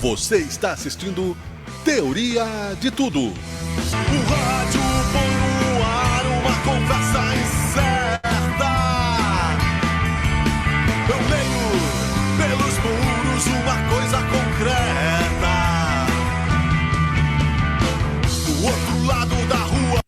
Você está assistindo Teoria de Tudo. O rádio põe no ar uma conversa incerta. Eu leio pelos muros uma coisa concreta. Do outro lado da rua.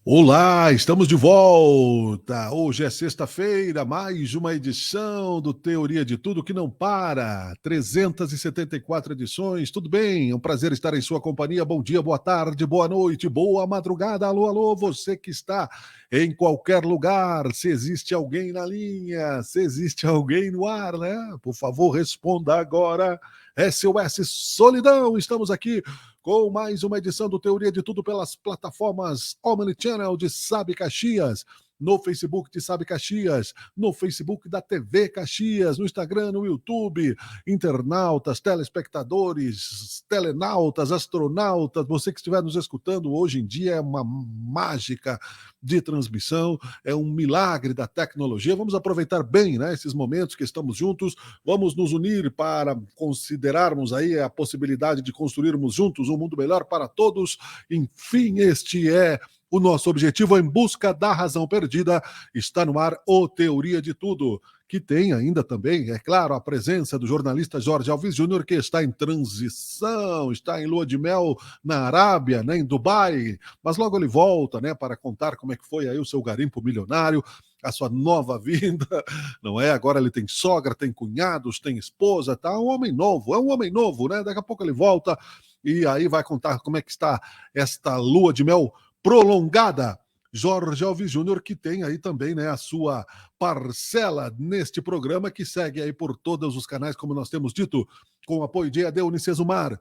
Olá, estamos de volta. Hoje é sexta-feira, mais uma edição do Teoria de Tudo que não para. 374 edições, tudo bem? É um prazer estar em sua companhia. Bom dia, boa tarde, boa noite, boa madrugada. Alô, alô, você que está em qualquer lugar. Se existe alguém na linha, se existe alguém no ar, né? Por favor, responda agora. SOS Solidão, estamos aqui com mais uma edição do Teoria de Tudo pelas plataformas Omnichannel de Sabe Caxias, no Facebook de Sabe Caxias, no Facebook da TV Caxias, no Instagram, no YouTube, internautas, telespectadores, telenautas, astronautas, você que estiver nos escutando hoje em dia é uma mágica de transmissão, é um milagre da tecnologia. Vamos aproveitar bem, né, esses momentos que estamos juntos, vamos nos unir para considerarmos aí a possibilidade de construirmos juntos um mundo melhor para todos. Enfim, este é o nosso objetivo. Em busca da razão perdida, está no ar o Teoria de Tudo, que tem ainda também, é claro, a presença do jornalista Jorge Alves Júnior, que está em transição, está em lua de mel na Arábia, né, em Dubai, mas logo ele volta, né, para contar como é que foi aí o seu garimpo milionário, a sua nova vida, não é? Agora ele tem sogra, tem cunhados, tem esposa, tá? É um homem novo, né? Daqui a pouco ele volta e aí vai contar como é que está esta lua de mel prolongada. Jorge Alves Júnior, que tem aí também, né, a sua parcela neste programa, que segue aí por todos os canais, como nós temos dito, com o apoio de EAD Unicesumar.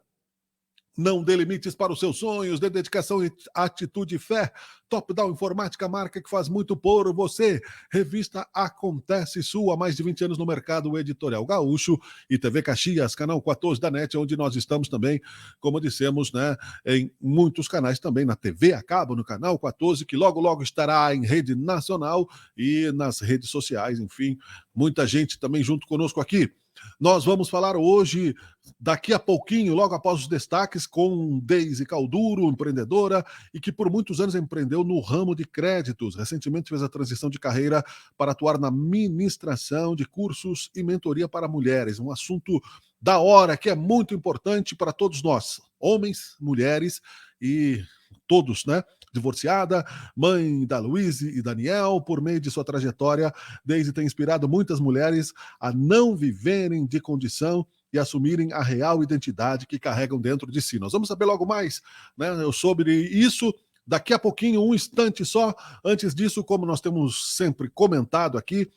Não dê limites para os seus sonhos, dê dedicação, atitude e fé. Top Down Informática, marca que faz muito por você. Revista Acontece Sul, há mais de 20 anos no mercado editorial gaúcho. E TV Caxias, canal 14 da NET, onde nós estamos também, como dissemos, né, em muitos canais também, na TV a cabo, no canal 14, que logo, logo estará em rede nacional e nas redes sociais, enfim. Muita gente também junto conosco aqui. Nós vamos falar hoje, daqui a pouquinho, logo após os destaques, com Deise Calduro, empreendedora, e que por muitos anos empreendeu no ramo de créditos. Recentemente fez a transição de carreira para atuar na ministração de cursos e mentoria para mulheres. Um assunto da hora, que é muito importante para todos nós, homens, mulheres e todos, né? Divorciada, mãe da Luíse e Daniel. Por meio de sua trajetória, Deise tem inspirado muitas mulheres a não viverem de condição e assumirem a real identidade que carregam dentro de si. Nós vamos saber logo mais, né, sobre isso daqui a pouquinho, um instante só. Antes disso, como nós temos sempre comentado aqui,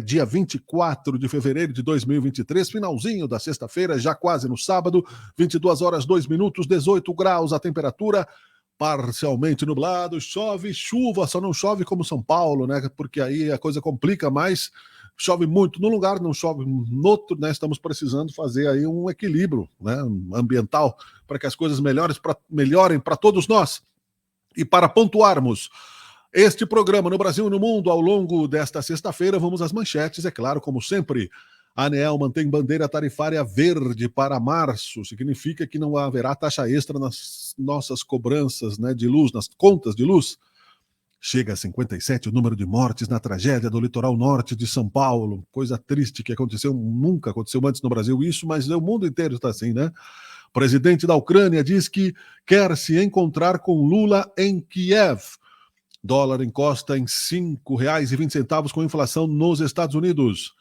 dia 24 de fevereiro de 2023, finalzinho da sexta-feira, já quase no sábado, 22 horas 2 minutos, 18 graus a temperatura, parcialmente nublado, chove, chuva, só não chove como São Paulo, né? Porque aí a coisa complica mais, chove muito num lugar, não chove no outro, né? Estamos precisando fazer aí um equilíbrio, né, ambiental, para que as coisas melhorem para todos nós. E para pontuarmos este programa no Brasil e no mundo ao longo desta sexta-feira, vamos às manchetes, é claro, como sempre. A ANEEL mantém bandeira tarifária verde para março, significa que não haverá taxa extra nas nossas cobranças, né, de luz, nas contas de luz. Chega a 57 o número de mortes na tragédia do litoral norte de São Paulo, coisa triste que aconteceu, nunca aconteceu antes no Brasil isso, mas o mundo inteiro está assim, né? O presidente da Ucrânia diz que quer se encontrar com Lula em Kiev. Dólar encosta em R$ 5,20 com inflação nos Estados Unidos.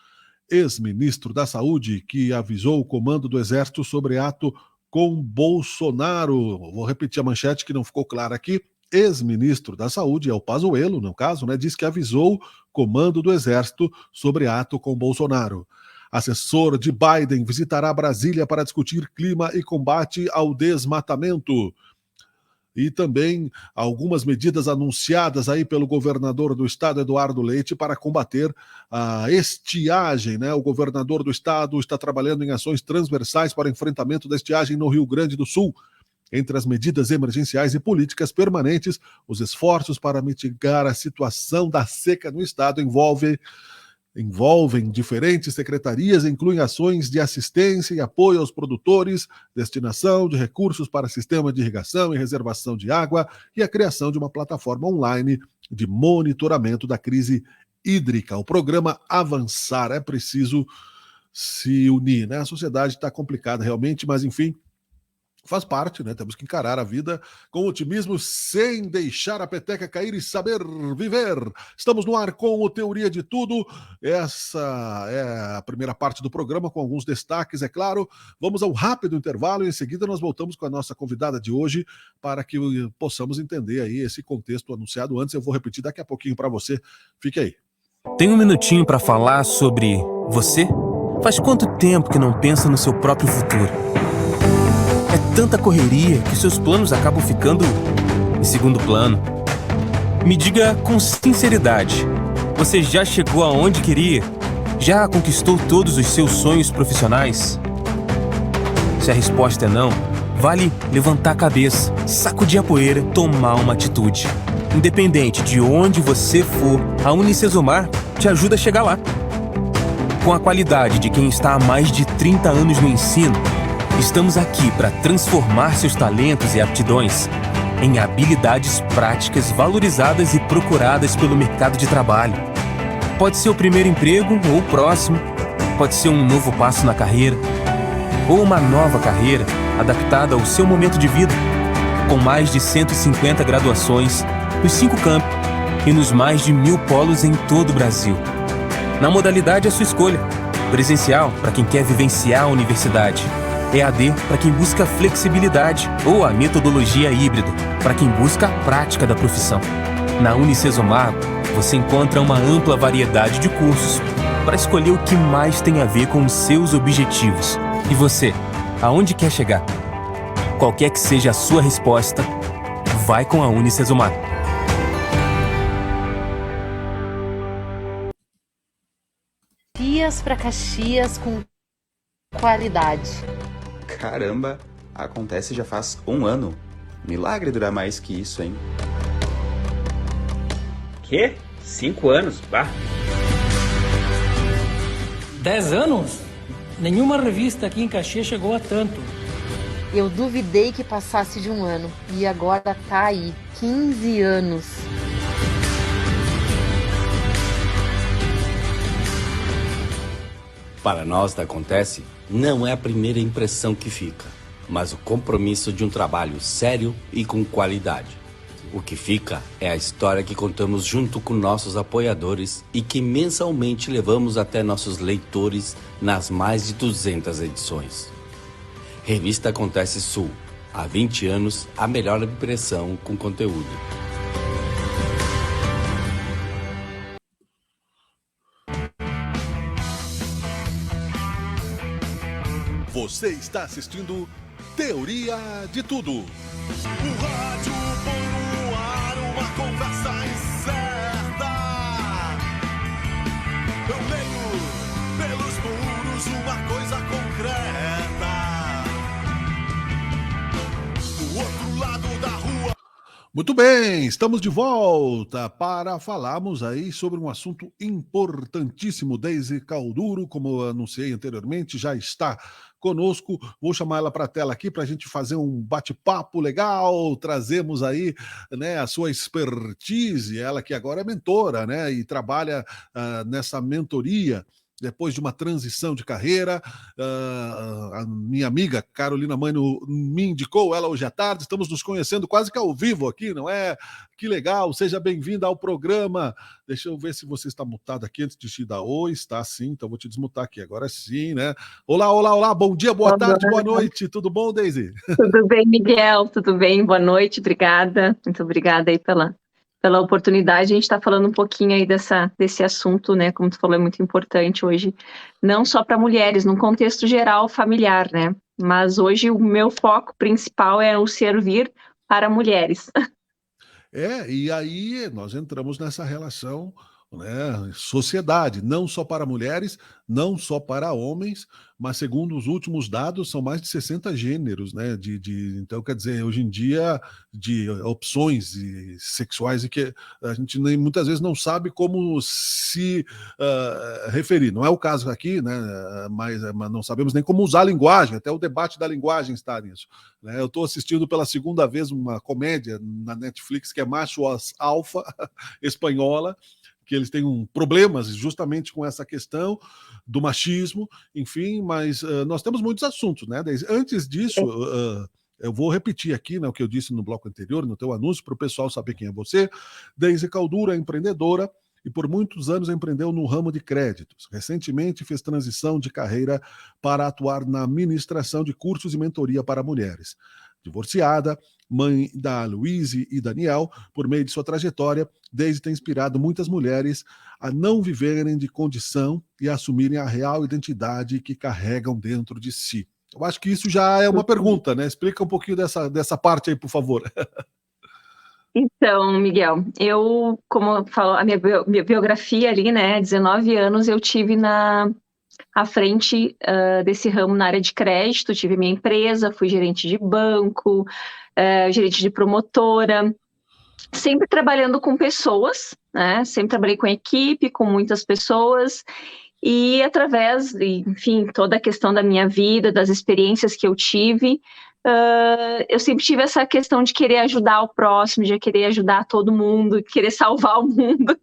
Ex-ministro da Saúde que avisou o comando do Exército sobre ato com Bolsonaro. Vou repetir a manchete que não ficou clara aqui. Ex-ministro da Saúde, é o Pazuello, no caso, né, diz que avisou o comando do Exército sobre ato com Bolsonaro. Assessor de Biden visitará Brasília para discutir clima e combate ao desmatamento. E também algumas medidas anunciadas aí pelo governador do estado, Eduardo Leite, para combater a estiagem, né? O governador do estado está trabalhando em ações transversais para o enfrentamento da estiagem no Rio Grande do Sul. Entre as medidas emergenciais e políticas permanentes, os esforços para mitigar a situação da seca no estado envolvem envolvem diferentes secretarias, incluem ações de assistência e apoio aos produtores, destinação de recursos para sistema de irrigação e reservação de água e a criação de uma plataforma online de monitoramento da crise hídrica. O programa Avançar, é preciso se unir, né? A sociedade está complicada realmente, mas enfim, faz parte, né? Temos que encarar a vida com otimismo, sem deixar a peteca cair e saber viver. Estamos no ar com o Teoria de Tudo. Essa é a primeira parte do programa, com alguns destaques, é claro. Vamos ao rápido intervalo e em seguida nós voltamos com a nossa convidada de hoje para que possamos entender aí esse contexto anunciado antes. Eu vou repetir daqui a pouquinho para você. Fique aí. Tem um minutinho para falar sobre você? Faz quanto tempo que não pensa no seu próprio futuro? É tanta correria que seus planos acabam ficando em segundo plano. Me diga com sinceridade, você já chegou aonde queria? Já conquistou todos os seus sonhos profissionais? Se a resposta é não, vale levantar a cabeça, sacudir a poeira, tomar uma atitude. Independente de onde você for, a Unicesumar te ajuda a chegar lá. Com a qualidade de quem está há mais de 30 anos no ensino, estamos aqui para transformar seus talentos e aptidões em habilidades práticas valorizadas e procuradas pelo mercado de trabalho. Pode ser o primeiro emprego ou o próximo, pode ser um novo passo na carreira, ou uma nova carreira adaptada ao seu momento de vida, com mais de 150 graduações nos 5 campos e nos mais de 1.000 polos em todo o Brasil. Na modalidade à sua escolha, presencial para quem quer vivenciar a universidade, EAD para quem busca flexibilidade ou a metodologia híbrida para quem busca a prática da profissão. Na Unicesumar, você encontra uma ampla variedade de cursos para escolher o que mais tem a ver com os seus objetivos. E você, aonde quer chegar? Qualquer que seja a sua resposta, vai com a Unicesumar. Para Caxias com qualidade. Caramba, acontece já faz 1 ano. Milagre durar mais que isso, hein? Quê? 5 anos? Bah. 10 anos? Nenhuma revista aqui em Caxias chegou a tanto. Eu duvidei que passasse de 1 ano e agora tá aí, 15 anos. Para nós da Acontece, não é a primeira impressão que fica, mas o compromisso de um trabalho sério e com qualidade. O que fica é a história que contamos junto com nossos apoiadores e que mensalmente levamos até nossos leitores nas mais de 200 edições. Revista Acontece Sul, há 20 anos, a melhor impressão com conteúdo. Você está assistindo Teoria de Tudo. O rádio põe no ar uma conversa incerta. Eu leio pelos muros uma coisa concreta. Do outro lado da rua. Muito bem, estamos de volta para falarmos aí sobre um assunto importantíssimo. Deise Calduro, como eu anunciei anteriormente, já está conosco. Vou chamar ela para a tela aqui para a gente fazer um bate-papo legal. Trazemos aí, né, a sua expertise, ela que agora é mentora, né, e trabalha nessa mentoria depois de uma transição de carreira. A minha amiga Carolina Mano me indicou ela hoje à tarde. Estamos nos conhecendo quase que ao vivo aqui, não é? Que legal, seja bem-vinda ao programa. Deixa eu ver se você está mutado aqui antes de te dar oi. Está sim, então vou te desmutar aqui. Agora sim, né? Olá, olá, olá, bom dia, boa tarde, boa noite. Tudo bom, Deise? Tudo bem, Miguel? Tudo bem? Boa noite, obrigada. Muito obrigada aí pela oportunidade. A gente está falando um pouquinho aí desse assunto, né? Como tu falou, é muito importante hoje, não só para mulheres, num contexto geral familiar, né? Mas hoje o meu foco principal é o servir para mulheres. E aí nós entramos nessa relação né, sociedade, não só para mulheres, não só para homens, mas segundo os últimos dados, são mais de 60 gêneros, né? Então, quer dizer, hoje em dia, de opções sexuais e que a gente muitas vezes não sabe como se referir. Não é o caso aqui, né? Mas não sabemos nem como usar a linguagem, até o debate da linguagem está nisso. Né? Eu estou assistindo pela segunda vez uma comédia na Netflix que é Macho Alfa, espanhola, que eles têm problemas justamente com essa questão do machismo, enfim, mas nós temos muitos assuntos, né? Antes disso, eu vou repetir aqui, né, o que eu disse no bloco anterior, no teu anúncio, para o pessoal saber quem é você. Deise Caldura é empreendedora e por muitos anos empreendeu no ramo de créditos. Recentemente fez transição de carreira para atuar na administração de cursos e mentoria para mulheres. Divorciada, mãe da Luíse e Daniel, por meio de sua trajetória, Deise tem inspirado muitas mulheres a não viverem de condição e a assumirem a real identidade que carregam dentro de si. Eu acho que isso já é uma pergunta, né? Explica um pouquinho dessa parte aí, por favor. Então, Miguel, como falou, a minha biografia ali, né, 19 anos eu tive à frente desse ramo na área de crédito, tive minha empresa, fui gerente de banco, gerente de promotora, sempre trabalhando com pessoas, né? Sempre trabalhei com equipe, com muitas pessoas, e através, enfim, toda a questão da minha vida, das experiências que eu tive, eu sempre tive essa questão de querer ajudar o próximo, de querer ajudar todo mundo, querer salvar o mundo.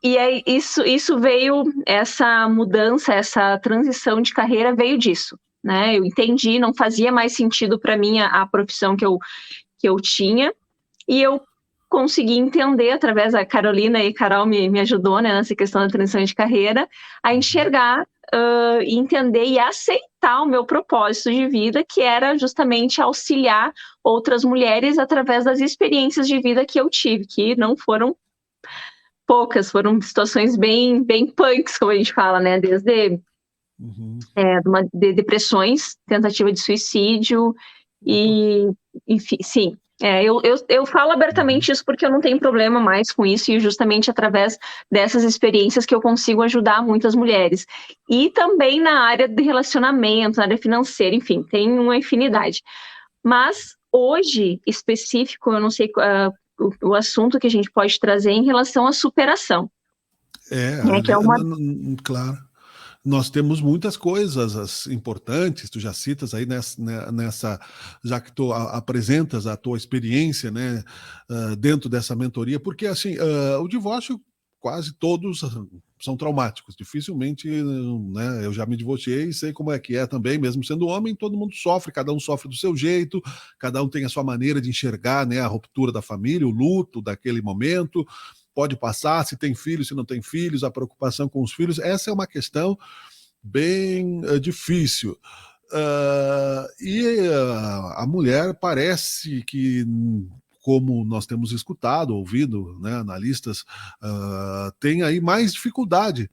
E aí isso veio, essa mudança, essa transição de carreira veio disso, né? Eu entendi, não fazia mais sentido para mim a profissão que eu tinha, e eu consegui entender, através da Carolina, e Carol me ajudou, né, nessa questão da transição de carreira, a enxergar, entender e aceitar o meu propósito de vida, que era justamente auxiliar outras mulheres através das experiências de vida que eu tive, que não foram poucas, foram situações bem punks, como a gente fala, né, desde de depressões, tentativa de suicídio, e enfim, sim. Eu falo abertamente isso porque eu não tenho problema mais com isso, e justamente através dessas experiências que eu consigo ajudar muitas mulheres. E também na área de relacionamento, na área financeira, enfim, tem uma infinidade. Mas hoje, específico, eu não sei o assunto que a gente pode trazer em relação à superação. Que é uma... Claro. Nós temos muitas coisas importantes, tu já citas aí nessa já que tu apresentas a tua experiência, né, dentro dessa mentoria, porque assim, o divórcio, quase todos são traumáticos, dificilmente, né, eu já me divorciei e sei como é que é também, mesmo sendo homem, todo mundo sofre, cada um sofre do seu jeito, cada um tem a sua maneira de enxergar, né, a ruptura da família, o luto daquele momento. Pode passar, se tem filhos, se não tem filhos, a preocupação com os filhos, essa é uma questão bem difícil. A mulher parece que, como nós temos escutado, ouvido, né, analistas, tem aí mais dificuldade.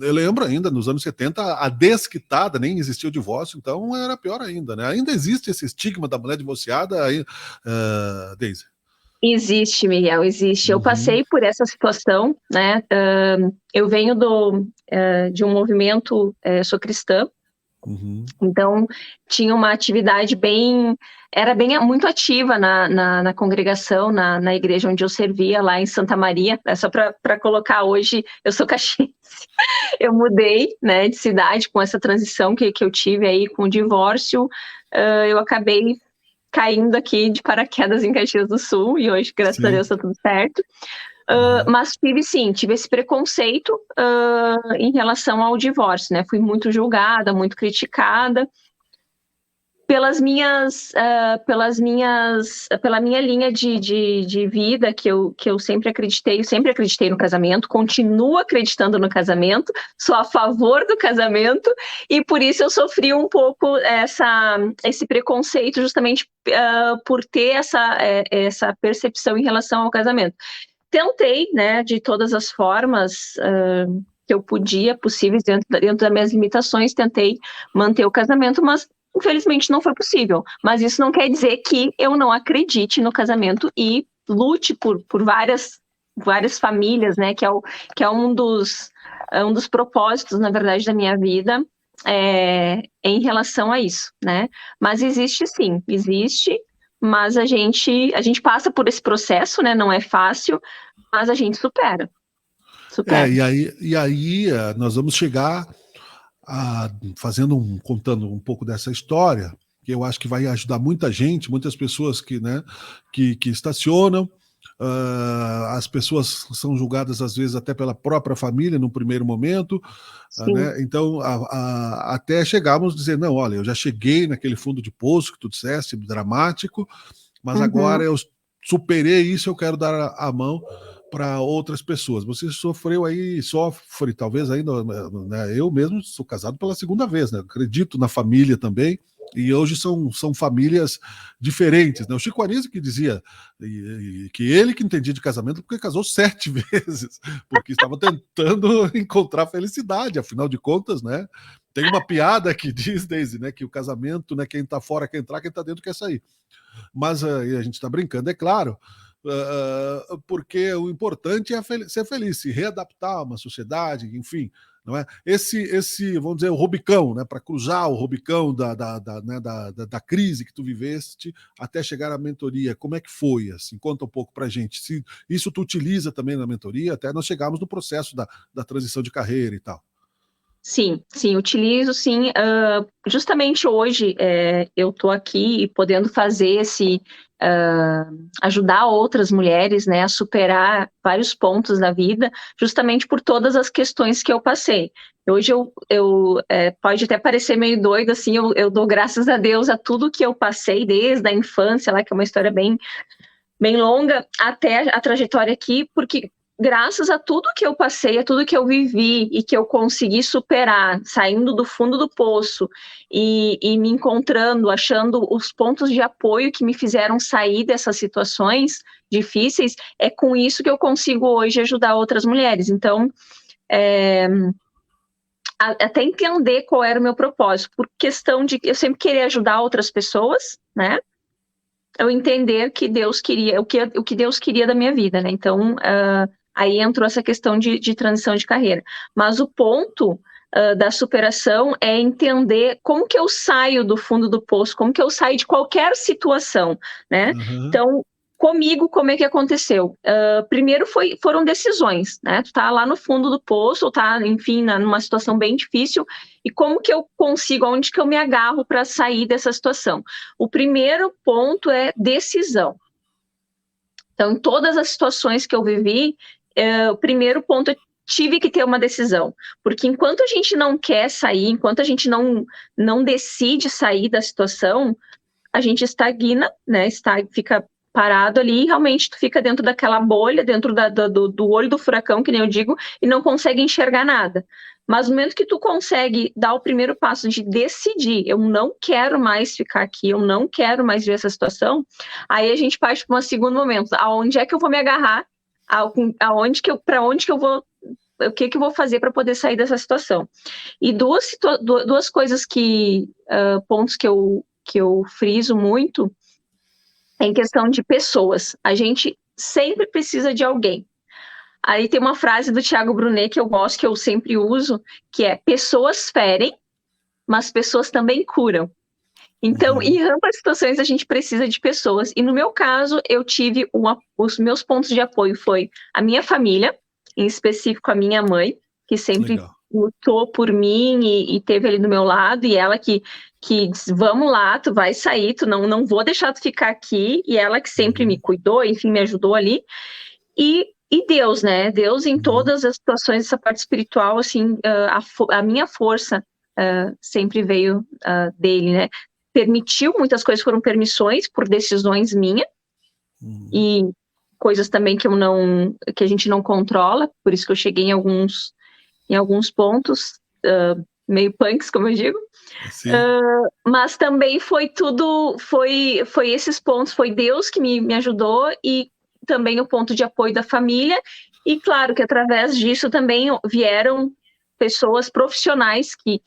Eu lembro ainda, nos anos 70, a desquitada, nem existia o divórcio, então era pior ainda, né? Ainda existe esse estigma da mulher divorciada aí, Deise? Existe, Miguel, existe. Eu passei por essa situação, né? Eu venho de um movimento, sou cristã, então tinha uma atividade era muito ativa na congregação, na igreja onde eu servia, lá em Santa Maria. Só para colocar, hoje eu sou caxiense. Eu mudei, né, de cidade com essa transição que eu tive aí com o divórcio. Eu acabei caindo aqui de paraquedas em Caxias do Sul, e hoje, graças a Deus, está tudo certo. Mas tive esse preconceito em relação ao divórcio, né? Fui muito julgada, muito criticada pela minha linha de vida, que eu sempre acreditei no casamento, continuo acreditando no casamento, sou a favor do casamento, e por isso eu sofri um pouco esse preconceito, justamente por ter essa percepção em relação ao casamento. Tentei, né, de todas as formas que eu possíveis, dentro das minhas limitações, tentei manter o casamento, mas infelizmente não foi possível. Mas isso não quer dizer que eu não acredite no casamento e lute por várias várias famílias, né, que é um dos propósitos, na verdade, da minha vida, em relação a isso, né? Mas existe sim, mas a gente passa por esse processo, né? Não é fácil, mas a gente supera. E aí nós vamos chegar contando um pouco dessa história, que eu acho que vai ajudar muita gente, muitas pessoas que estacionam. As pessoas são julgadas às vezes até pela própria família no primeiro momento, né? Então até chegarmos a dizer, não, olha, eu já cheguei naquele fundo de poço que tu disseste, dramático, mas agora eu superei isso, eu quero dar a mão para outras pessoas. Você sofre talvez ainda, né? Eu mesmo sou casado pela segunda vez, né? Acredito na família também, e hoje são famílias diferentes, né? O Chico Anísio que dizia que ele que entendia de casamento porque casou 7 vezes, porque estava tentando encontrar felicidade, afinal de contas, né? Tem uma piada que diz, Deise, né, que o casamento, né, quem está fora quer entrar, quem está dentro quer sair. Mas a gente está brincando, é claro, porque o importante é ser feliz, se readaptar a uma sociedade, enfim, não é? Esse vamos dizer, o Rubicão, né, para cruzar o Rubicão da crise que tu viveste até chegar à mentoria, como é que foi? Assim, conta um pouco para a gente. Se isso tu utiliza também na mentoria, até nós chegarmos no processo da transição de carreira e tal. Sim, utilizo, sim. Justamente hoje eu estou aqui podendo fazer ajudar outras mulheres, né, a superar vários pontos da vida, justamente por todas as questões que eu passei. Hoje pode até parecer meio doido, assim, eu dou graças a Deus a tudo que eu passei, desde a infância, lá, que é uma história bem, bem longa, até a trajetória aqui, porque graças a tudo que eu passei, a tudo que eu vivi e que eu consegui superar, saindo do fundo do poço e me encontrando, achando os pontos de apoio que me fizeram sair dessas situações difíceis, é com isso que eu consigo hoje ajudar outras mulheres. Então, até entender qual era o meu propósito, por questão de eu sempre querer ajudar outras pessoas, né? Eu entender que Deus queria, o que Deus queria da minha vida, né? Então, aí entrou essa questão de transição de carreira. Mas o ponto da superação é entender como que eu saio do fundo do poço, como que eu saio de qualquer situação, né? Então, comigo, como é que aconteceu? Primeiro foram decisões, né? Tu tá lá no fundo do poço, ou tá, enfim, numa situação bem difícil, e como que eu consigo, onde que eu me agarro para sair dessa situação? O primeiro ponto é decisão. Então, em todas as situações que eu vivi, o primeiro ponto, eu tive que ter uma decisão, porque enquanto a gente não quer sair, enquanto a gente não decide sair da situação, a gente estagna, né? Fica parado ali, e realmente tu fica dentro daquela bolha, dentro do olho do furacão, que nem eu digo, e não consegue enxergar nada. Mas no momento que tu consegue dar o primeiro passo de decidir, eu não quero mais ficar aqui, eu não quero mais ver essa situação, aí a gente parte para um segundo momento, aonde é que eu vou me agarrar, para onde que eu vou, o que eu vou fazer para poder sair dessa situação. E duas coisas pontos que eu friso muito, em questão de pessoas. A gente sempre precisa de alguém. Aí tem uma frase do Thiago Brunet que eu gosto, que eu sempre uso, que é: pessoas ferem, mas pessoas também curam. Então, em ambas situações, a gente precisa de pessoas. E no meu caso, eu tive os meus pontos de apoio foi a minha família, em específico a minha mãe, que sempre lutou por mim e teve ali do meu lado, e ela que disse, vamos lá, tu vai sair, não vou deixar tu ficar aqui, e ela que sempre me cuidou, enfim, me ajudou ali, e Deus, né, Deus em todas as situações, essa parte espiritual, assim, a minha força sempre veio dele, né, permitiu, muitas coisas foram permissões por decisões minhas, e coisas também que a gente não controla, por isso que eu cheguei em alguns pontos meio punks, como eu digo, mas também foi esses pontos, foi Deus que me ajudou, e também o ponto de apoio da família, e claro que através disso também vieram pessoas profissionais que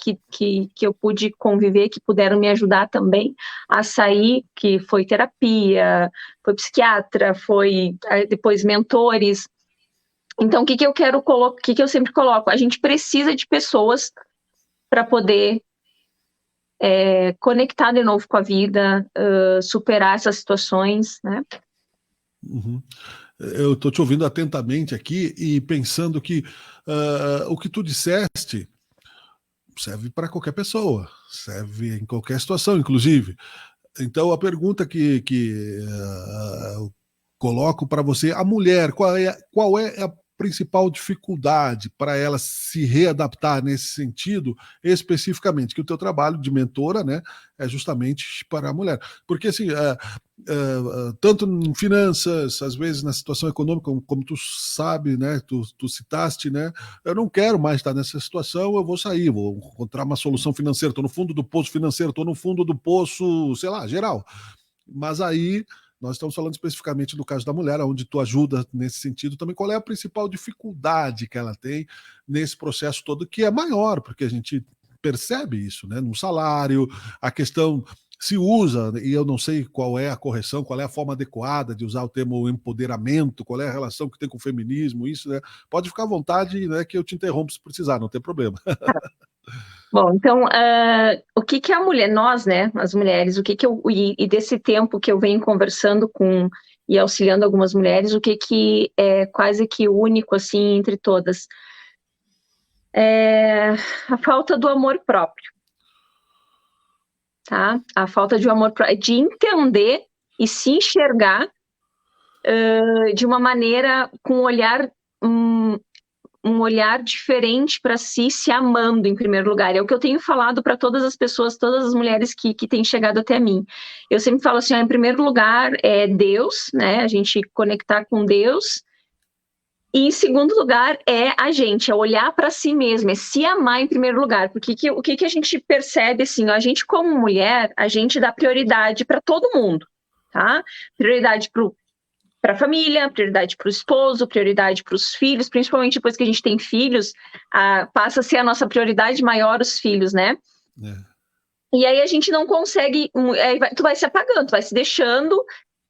eu pude conviver, que puderam me ajudar também a sair, que foi terapia, foi psiquiatra, foi depois mentores, Então, o que eu quero colocar, o que eu sempre coloco? A gente precisa de pessoas para poder conectar de novo com a vida, superar essas situações, né? Uhum. Eu estou te ouvindo atentamente aqui e pensando que o que tu disseste serve para qualquer pessoa, serve em qualquer situação, inclusive. Então, a pergunta que eu coloco para você, a mulher, qual é a principal dificuldade para ela se readaptar nesse sentido, especificamente, que o teu trabalho de mentora, né, é justamente para a mulher. Porque, assim, tanto em finanças, às vezes na situação econômica, como tu sabe, né, tu citaste, né, eu não quero mais estar nessa situação, eu vou sair, vou encontrar uma solução financeira, estou no fundo do poço financeiro, estou no fundo do poço, sei lá, geral. Mas aí nós estamos falando especificamente do caso da mulher, onde tu ajuda nesse sentido também. Qual é a principal dificuldade que ela tem nesse processo todo, que é maior, porque a gente percebe isso, né? No salário, a questão se usa, e eu não sei qual é a correção, qual é a forma adequada de usar o termo empoderamento, qual é a relação que tem com o feminismo, isso, né? Pode ficar à vontade, né, que eu te interrompo se precisar, não tem problema. Bom, então, o que a mulher, nós, né, as mulheres, e desse tempo que eu venho conversando com e auxiliando algumas mulheres, o que é quase que único, assim, entre todas? A falta do amor próprio, tá? A falta de amor próprio, de entender e se enxergar de uma maneira, com um olhar diferente para si, se amando em primeiro lugar. É o que eu tenho falado para todas as pessoas, todas as mulheres que têm chegado até mim. Eu sempre falo assim, em primeiro lugar é Deus, né? A gente conectar com Deus. E em segundo lugar é a gente, é olhar para si mesmo, é se amar em primeiro lugar. Porque o que a gente percebe, assim, a gente como mulher, a gente dá prioridade para todo mundo, tá? Prioridade para a família, prioridade para o esposo, prioridade para os filhos, principalmente depois que a gente tem filhos, passa a ser a nossa prioridade maior os filhos, né? E aí a gente não consegue, tu vai se apagando, tu vai se deixando.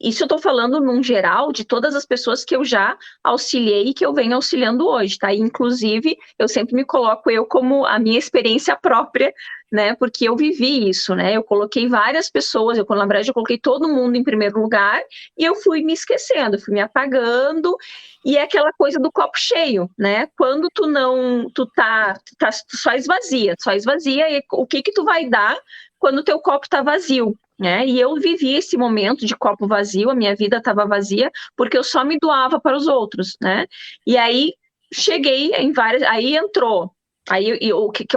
Isso eu estou falando num geral de todas as pessoas que eu já auxiliei e que eu venho auxiliando hoje, tá? E, inclusive, eu sempre me coloco eu como a minha experiência própria, né? Porque eu vivi isso, né? Eu coloquei várias pessoas, na verdade eu coloquei todo mundo em primeiro lugar e eu fui me esquecendo, fui me apagando, e é aquela coisa do copo cheio, né? Quando tu só esvazia, e o que tu vai dar quando o teu copo tá vazio? E eu vivi esse momento de copo vazio, a minha vida estava vazia, porque eu só me doava para os outros, né? E aí cheguei em várias, aí entrou,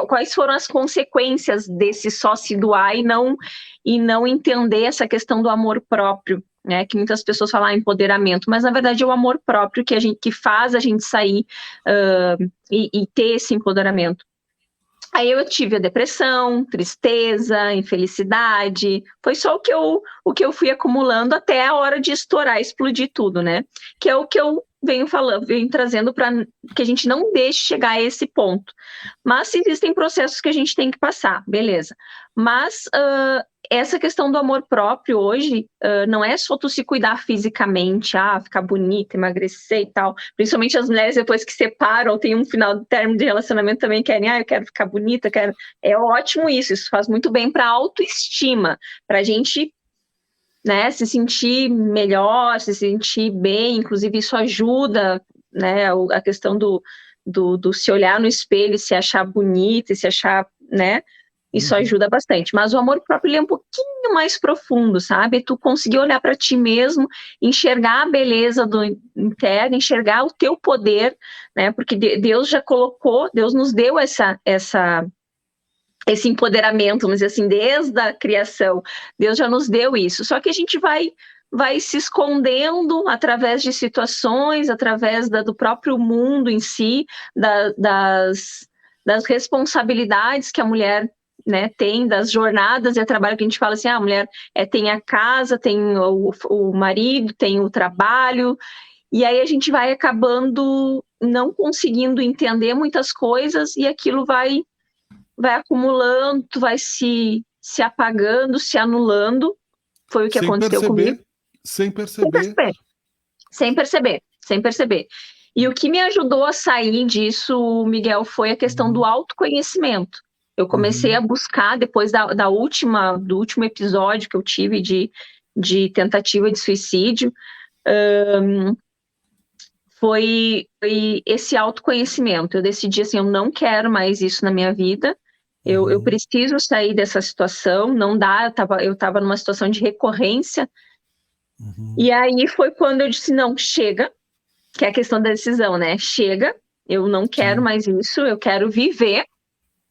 quais foram as consequências desse só se doar e não entender essa questão do amor próprio, né? Que muitas pessoas falam empoderamento, mas na verdade é o amor próprio que faz a gente sair e ter esse empoderamento. Aí eu tive a depressão, tristeza, infelicidade, foi só o que eu fui acumulando até a hora de estourar, explodir tudo, né? Que é o que eu venho trazendo para que a gente não deixe chegar a esse ponto. Mas existem processos que a gente tem que passar, beleza. Mas essa questão do amor próprio hoje não é só tu se cuidar fisicamente, ficar bonita, emagrecer e tal. Principalmente as mulheres depois que separam, tem um final de término de relacionamento também querem, eu quero ficar bonita, É ótimo isso faz muito bem para a autoestima, para a gente, né, se sentir melhor, se sentir bem, inclusive isso ajuda, né, a questão do se olhar no espelho e se achar bonita, e se achar, né, isso ajuda bastante. Mas o amor próprio ele é um pouquinho mais profundo, sabe? Tu conseguir olhar para ti mesmo, enxergar a beleza do interno, enxergar o teu poder, né? Porque Deus já colocou, Deus nos deu esse empoderamento, vamos dizer assim, desde a criação. Deus já nos deu isso. Só que a gente vai se escondendo através de situações, através do próprio mundo em si, das responsabilidades que a mulher, né, tem, das jornadas de trabalho que a gente fala assim, a mulher tem a casa, tem o marido, tem o trabalho, e aí a gente vai acabando não conseguindo entender muitas coisas e aquilo vai acumulando, tu vai se apagando, se anulando. Foi o que aconteceu comigo. Sem perceber. Sem perceber. E o que me ajudou a sair disso, Miguel, foi a questão do autoconhecimento. Eu comecei a buscar, depois do último episódio que eu tive de tentativa de suicídio, foi esse autoconhecimento. Eu decidi assim, eu não quero mais isso na minha vida, eu preciso sair dessa situação, não dá, eu estava numa situação de recorrência, e aí foi quando eu disse, não, chega, que é a questão da decisão, né? Chega, eu não quero mais isso, eu quero viver.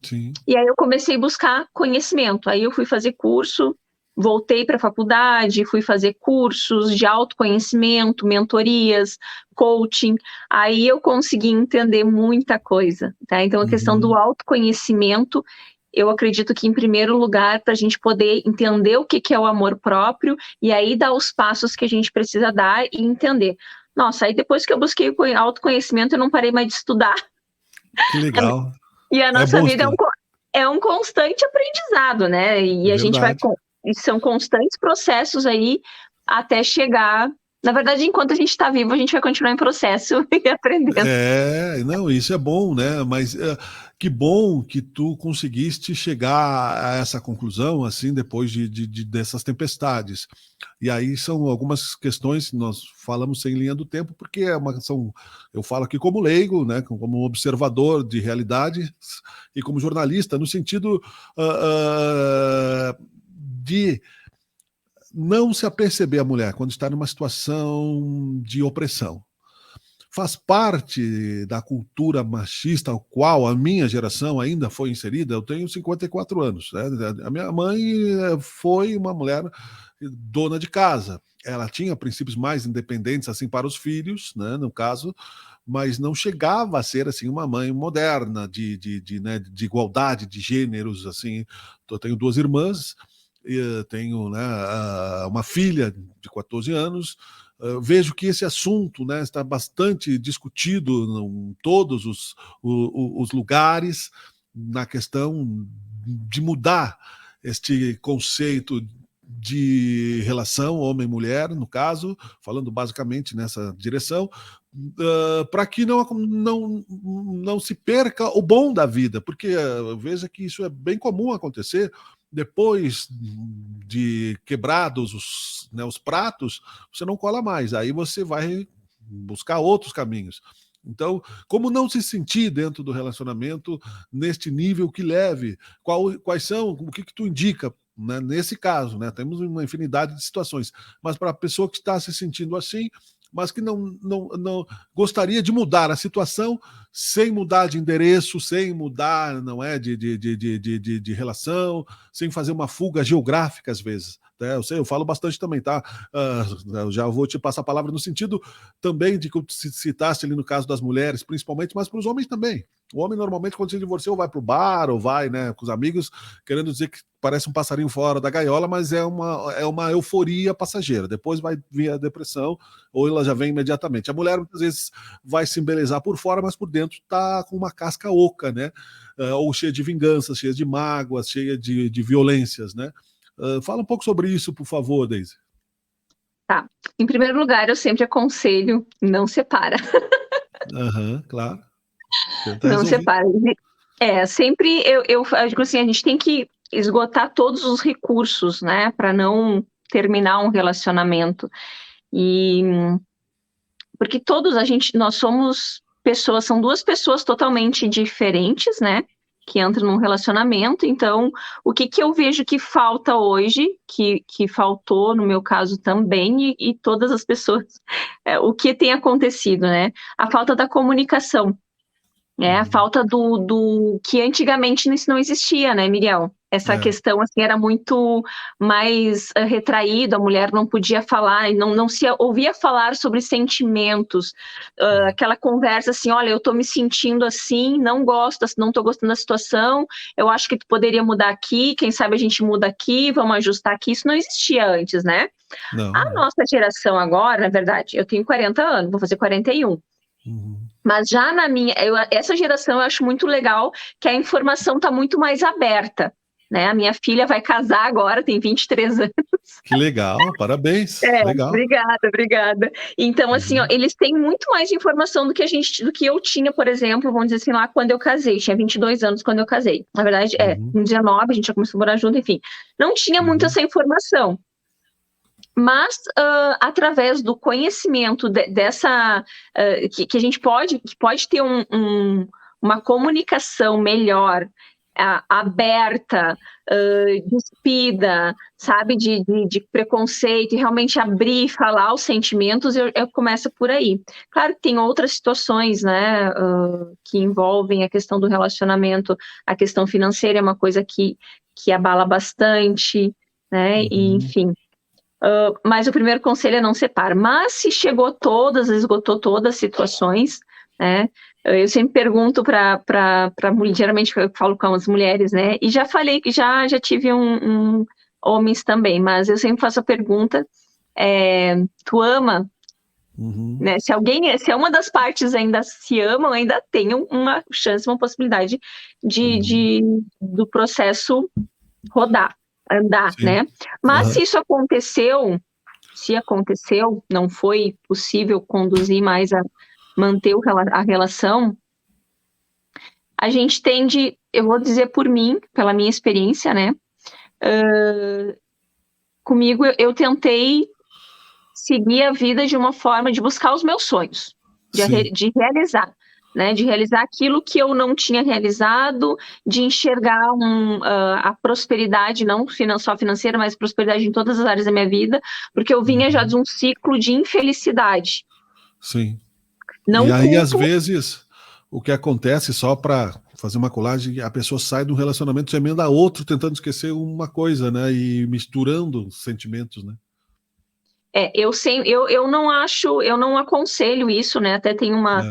Sim. E aí eu comecei a buscar conhecimento, aí eu fui fazer curso, voltei para a faculdade, fui fazer cursos de autoconhecimento, mentorias, coaching, aí eu consegui entender muita coisa, tá? Então a questão do autoconhecimento, eu acredito que em primeiro lugar, para a gente poder entender o que é o amor próprio, e aí dar os passos que a gente precisa dar e entender. Nossa, aí depois que eu busquei o autoconhecimento, eu não parei mais de estudar. Que legal. E a nossa vida é um constante aprendizado, né? E a gente vai... São constantes processos aí até chegar... Na verdade, enquanto a gente está vivo, a gente vai continuar em processo e aprendendo. Não, isso é bom, né? Mas que bom que tu conseguiste chegar a essa conclusão, assim, depois dessas tempestades. E aí são algumas questões que nós falamos sem linha do tempo, porque eu falo aqui como leigo, né? Como observador de realidade e como jornalista, no sentido de não se aperceber a mulher quando está numa situação de opressão. Faz parte da cultura machista ao qual a minha geração ainda foi inserida. Eu tenho 54 anos. Né? A minha mãe foi uma mulher dona de casa. Ela tinha princípios mais independentes assim para os filhos, né, no caso, mas não chegava a ser assim uma mãe moderna de igualdade de gêneros. Assim. Eu tenho 2 irmãs, tenho, né, uma filha de 14 anos, vejo que esse assunto, né, está bastante discutido em todos os lugares, na questão de mudar este conceito de relação homem-mulher, no caso, falando basicamente nessa direção, para que não se perca o bom da vida, porque veja que isso é bem comum acontecer. Depois de quebrados os pratos, você não cola mais, aí você vai buscar outros caminhos. Então, como não se sentir dentro do relacionamento neste nível que leve? Quais são, o que tu indica, né, nesse caso? Né? Temos uma infinidade de situações, mas para a pessoa que está se sentindo assim, mas que não gostaria de mudar a situação sem mudar de endereço, sem mudar, não é, de relação, sem fazer uma fuga geográfica às vezes. Eu sei, eu falo bastante também, tá? Eu já vou te passar a palavra no sentido também de que eu citaste ali no caso das mulheres, principalmente, mas para os homens também. O homem normalmente quando se divorcia ou vai para o bar ou vai, né, com os amigos, querendo dizer que parece um passarinho fora da gaiola, mas é uma euforia passageira. Depois vai vir a depressão ou ela já vem imediatamente. A mulher muitas vezes vai se embelezar por fora, mas por dentro está com uma casca oca, né? Ou cheia de vinganças, cheia de mágoas, cheia de violências, né? Fala um pouco sobre isso, por favor, Deise. Tá. Em primeiro lugar, eu sempre aconselho, não separa. Claro. Não separa. Sempre eu digo assim, a gente tem que esgotar todos os recursos, né, para não terminar um relacionamento. E porque nós somos pessoas, são 2 pessoas totalmente diferentes, né, que entram num relacionamento. Então, o que eu vejo que falta hoje, que faltou no meu caso também, e todas as pessoas, o que tem acontecido, né, a falta da comunicação. A falta do que antigamente isso não existia, né, Miriam? Essa questão assim, era muito mais retraída, a mulher não podia falar, não se ouvia falar sobre sentimentos, aquela conversa assim, olha, eu tô me sentindo assim, não tô gostando da situação, eu acho que tu poderia mudar aqui, quem sabe a gente muda aqui, vamos ajustar aqui, isso não existia antes, né? A nossa geração agora, na verdade, eu tenho 40 anos, vou fazer 41. Mas já essa geração eu acho muito legal que a informação está muito mais aberta. né? A minha filha vai casar agora, tem 23 anos. Que legal, parabéns. Legal. Obrigada. Então, assim, ó, eles têm muito mais informação do que eu tinha, por exemplo, vamos dizer assim, lá quando eu casei. Tinha 22 anos quando eu casei. Na verdade, com 19, a gente já começou a morar junto, enfim. Não tinha muito essa informação. Mas, através do conhecimento dessa... que a gente pode ter uma comunicação melhor, aberta, despida, sabe, de preconceito, e realmente abrir e falar os sentimentos, eu começo por aí. Claro que tem outras situações, né, que envolvem a questão do relacionamento, a questão financeira é uma coisa que abala bastante, né, e enfim... mas o primeiro conselho é não separa. Mas se esgotou todas as situações, né? Eu sempre pergunto geralmente eu falo com as mulheres, né? E já falei que já tive homens também, mas eu sempre faço a pergunta: tu ama? Né? Se uma das partes ainda se amam, ainda tem uma chance, uma possibilidade do processo andar, sim, né? Mas se isso aconteceu, não foi possível conduzir mais manter a relação, a gente tende, eu vou dizer por mim, pela minha experiência, né? Comigo, eu tentei seguir a vida de uma forma de buscar os meus sonhos, de realizar, né? De realizar aquilo que eu não tinha realizado, de enxergar a prosperidade, não só financeira, mas prosperidade em todas as áreas da minha vida, porque eu vinha já de um ciclo de infelicidade. Sim. E aí, às vezes, o que acontece, só para fazer uma colagem, a pessoa sai de um relacionamento, já emenda outro, tentando esquecer uma coisa, né? E misturando sentimentos, né? Eu não aconselho isso, né? Até tem uma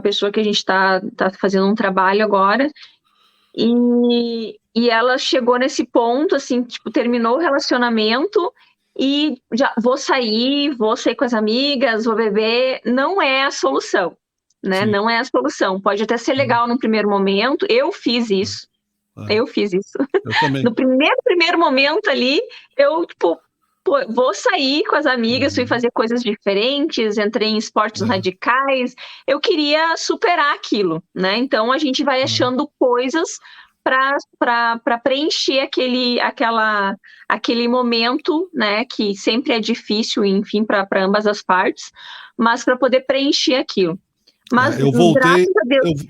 pessoa que a gente tá fazendo um trabalho agora, e ela chegou nesse ponto, assim, tipo, terminou o relacionamento e já vou sair com as amigas, vou beber. Não é a solução, né? Sim. Não é a solução. Pode até ser legal no primeiro momento. Eu fiz isso. Eu também. No primeiro momento ali, eu, tipo, vou sair com as amigas, fui fazer coisas diferentes, entrei em esportes radicais. Eu queria superar aquilo, né? Então, a gente vai achando coisas para preencher aquele momento, né, que sempre é difícil, enfim, para ambas as partes, mas para poder preencher aquilo. Mas eu voltei, graças a Deus...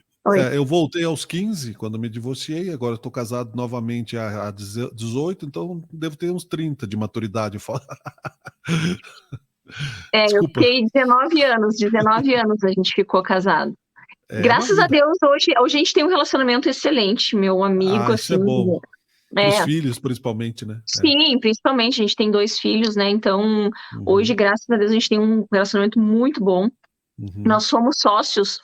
eu voltei aos 15, quando me divorciei, agora estou casado novamente há 18, então devo ter uns 30 de maturidade. Eu fiquei 19 anos a gente ficou casado. Graças a Deus, hoje a gente tem um relacionamento excelente, meu amigo. Isso é bom. Os filhos, principalmente, né? Sim, principalmente. A gente tem 2 filhos, né? Então, hoje, graças a Deus, a gente tem um relacionamento muito bom. Nós somos sócios,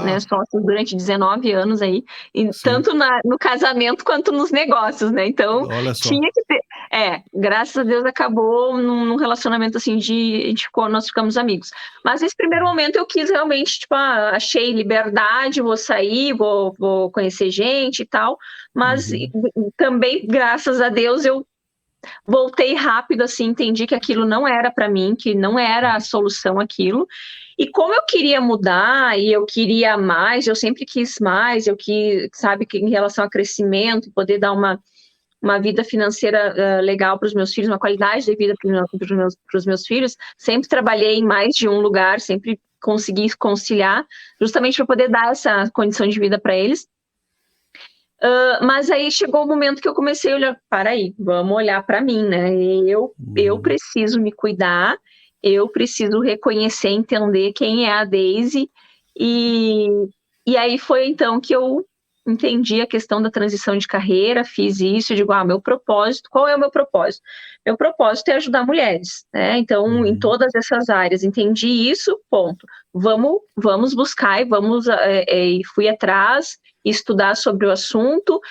né, sócios durante 19 anos aí, e tanto no casamento quanto nos negócios, né? Então, tinha que ter. Graças a Deus acabou num relacionamento assim nós ficamos amigos. Mas nesse primeiro momento eu quis realmente, tipo, achei liberdade, vou sair, vou conhecer gente e tal, mas também, graças a Deus, eu voltei rápido, assim, entendi que aquilo não era para mim, que não era a solução aquilo. E como eu queria mudar e eu queria mais, eu sempre quis mais, sabe, que em relação a crescimento, poder dar uma vida financeira legal para os meus filhos, uma qualidade de vida para os meus filhos, sempre trabalhei em mais de um lugar, sempre consegui conciliar, justamente para poder dar essa condição de vida para eles. Mas aí chegou o momento que eu comecei a olhar, para aí, vamos olhar para mim, né? Eu preciso me cuidar, eu preciso reconhecer, entender quem é a Daisy, e aí foi então que eu entendi a questão da transição de carreira, fiz isso, digo, meu propósito, qual é o meu propósito? Meu propósito é ajudar mulheres, né? Então, em todas essas áreas, entendi isso, ponto. Vamos buscar e fui atrás, estudar sobre o assunto,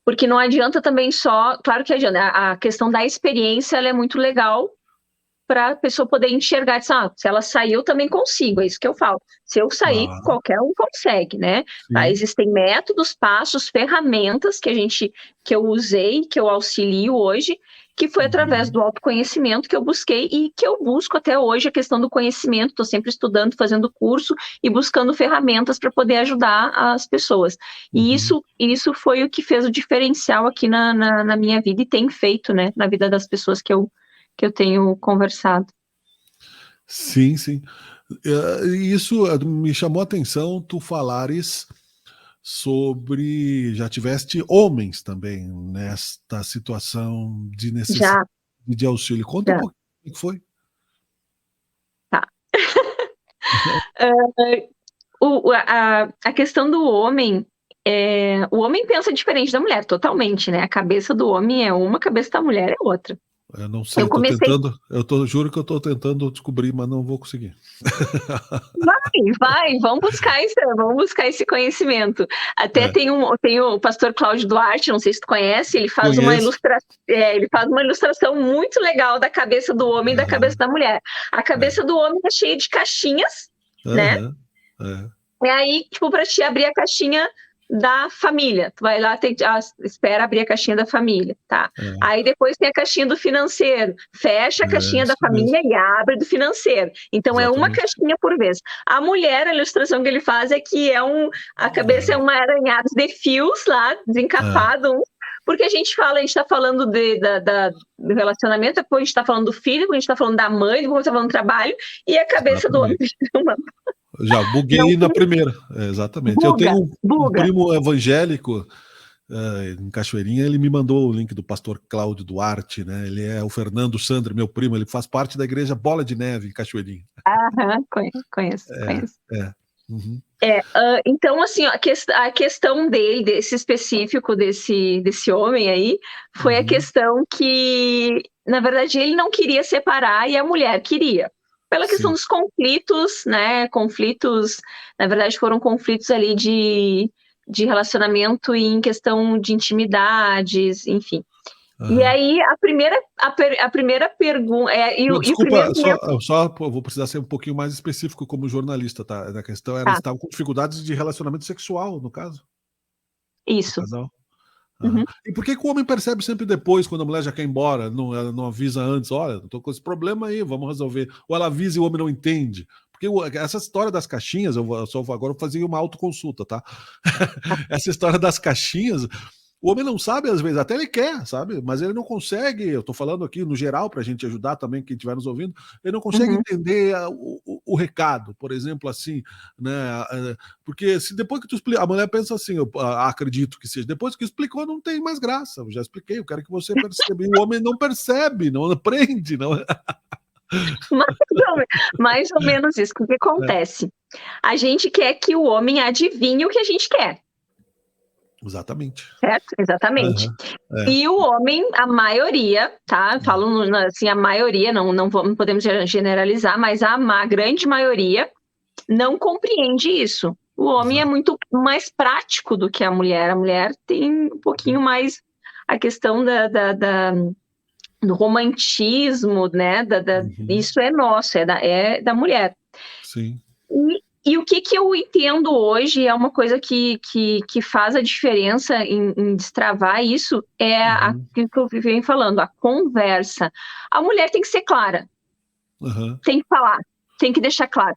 porque não adianta também só, claro que adianta, a questão da experiência, ela é muito legal para a pessoa poder enxergar, se ela saiu, eu também consigo, é isso que eu falo. Se eu sair, qualquer um consegue, né? Tá? Existem métodos, passos, ferramentas que eu usei, que eu auxilio hoje, que foi através do autoconhecimento que eu busquei e que eu busco até hoje a questão do conhecimento. Estou sempre estudando, fazendo curso e buscando ferramentas para poder ajudar as pessoas. E isso foi o que fez o diferencial aqui na minha vida e tem feito, né, na vida das pessoas que eu tenho conversado. Sim, sim. Isso me chamou a atenção, tu falares sobre, já tiveste homens também nesta situação de necessidade de auxílio. Conta um pouquinho o que foi. Tá. A questão do homem, o homem pensa diferente da mulher, totalmente, né? A cabeça do homem é uma, a cabeça da mulher é outra. Eu não sei, juro que eu tô tentando descobrir, mas não vou conseguir. Vamos buscar esse conhecimento. Até tem o pastor Cláudio Duarte, não sei se tu conhece, ele faz uma ilustração muito legal da cabeça do homem e da cabeça da mulher. A cabeça do homem é cheia de caixinhas, né? E aí, tipo, para te abrir a caixinha da família, tu vai lá, espera abrir a caixinha da família, tá? Aí depois tem a caixinha do financeiro, fecha a caixinha da família e abre do financeiro. Então é uma caixinha por vez. A mulher, a ilustração que ele faz é que a cabeça é uma aranhada de fios lá, desencapado, porque a gente está falando do relacionamento, depois a gente está falando do filho, depois a gente está falando da mãe, depois a gente está falando do trabalho, e a cabeça do homem. Já buguei na primeira, exatamente. Eu tenho um primo evangélico em Cachoeirinha, ele me mandou o link do pastor Cláudio Duarte, né? Ele é o Fernando Sandro, meu primo, ele faz parte da igreja Bola de Neve em Cachoeirinha. Conheço. Então, assim, a questão dele, desse específico, desse homem aí, foi a questão que, na verdade, ele não queria separar e a mulher queria. Pela questão dos conflitos, né? Conflitos, na verdade, foram conflitos ali de relacionamento e em questão de intimidades, enfim. E aí, a primeira pergunta... Desculpa, vou precisar ser um pouquinho mais específico como jornalista, tá? A questão era, eles estavam com dificuldades de relacionamento sexual, no caso? Isso. Casal. E por que o homem percebe sempre depois, quando a mulher já quer ir embora, ela não avisa antes, olha, tô com esse problema aí, vamos resolver. Ou ela avisa e o homem não entende. Porque essa história das caixinhas, agora eu fazia uma autoconsulta, tá? Essa história das caixinhas, o homem não sabe às vezes, até ele quer, sabe? Mas ele não consegue, eu tô falando aqui no geral pra gente ajudar também quem estiver nos ouvindo, ele não consegue entender o recado, por exemplo, assim, né? Porque se depois que tu explica, a mulher pensa assim, eu acredito que seja, depois que explicou não tem mais graça, eu já expliquei, eu quero que você perceba, e o homem não percebe, não aprende, não é? Mais ou menos isso. O que acontece? A gente quer que o homem adivinhe o que a gente quer. Exatamente. Certo? Exatamente. E o homem, a maioria, tá? Falo assim, a maioria, não podemos generalizar, mas a grande maioria não compreende isso. O homem é muito mais prático do que a mulher. A mulher tem um pouquinho mais a questão do romantismo, né? Isso é nosso, é da mulher. Sim. E o que eu entendo hoje é uma coisa que faz a diferença em destravar isso, é aquilo que eu venho falando, a conversa. A mulher tem que ser clara, tem que falar, tem que deixar claro.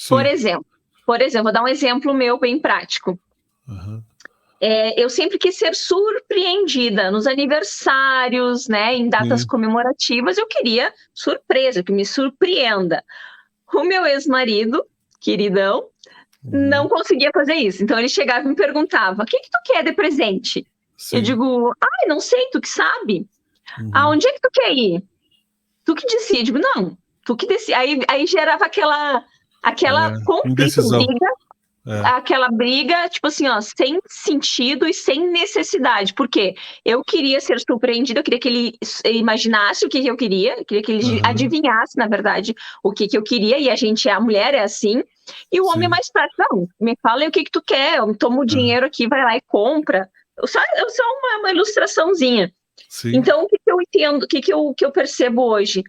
Por exemplo, vou dar um exemplo meu bem prático. Eu sempre quis ser surpreendida nos aniversários, né, em datas comemorativas, eu queria surpresa, que me surpreenda. O meu ex-marido, queridão, não conseguia fazer isso. Então ele chegava e me perguntava, o que tu quer de presente? Eu digo, não sei, tu que sabe. Onde é que tu quer ir? Tu que decide. Eu digo, não, tu que decide. Aí gerava aquela conflito, aquela briga, tipo assim, ó, sem sentido e sem necessidade. Por quê? Eu queria ser surpreendida, eu queria que ele imaginasse o que eu queria que ele adivinhasse, na verdade, o que eu queria, e a mulher é assim, e o homem é mais prático. Não, me fala aí o que tu quer, eu tomo o dinheiro aqui, vai lá e compra. Só uma ilustraçãozinha. Então, o que eu entendo, o que eu percebo hoje?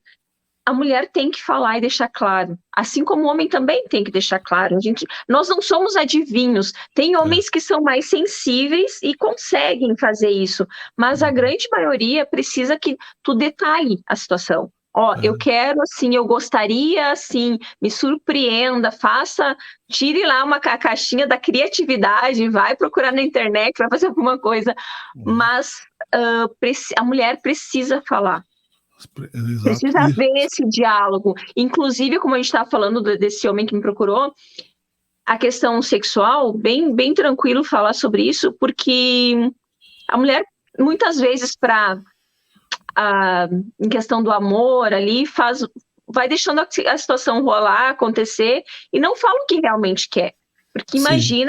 a mulher tem que falar e deixar claro, assim como o homem também tem que deixar claro. Nós não somos adivinhos, tem homens que são mais sensíveis e conseguem fazer isso, mas a grande maioria precisa que tu detalhe a situação. Eu quero assim, eu gostaria assim, me surpreenda, tire lá uma caixinha da criatividade, vai procurar na internet, vai fazer alguma coisa, mas a mulher precisa falar. Exato. Precisa haver esse diálogo. Inclusive, como a gente estava falando desse homem que me procurou, a questão sexual, bem tranquilo falar sobre isso, porque a mulher, muitas vezes, em questão do amor ali, vai deixando a situação rolar, acontecer, e não fala o que realmente quer. Porque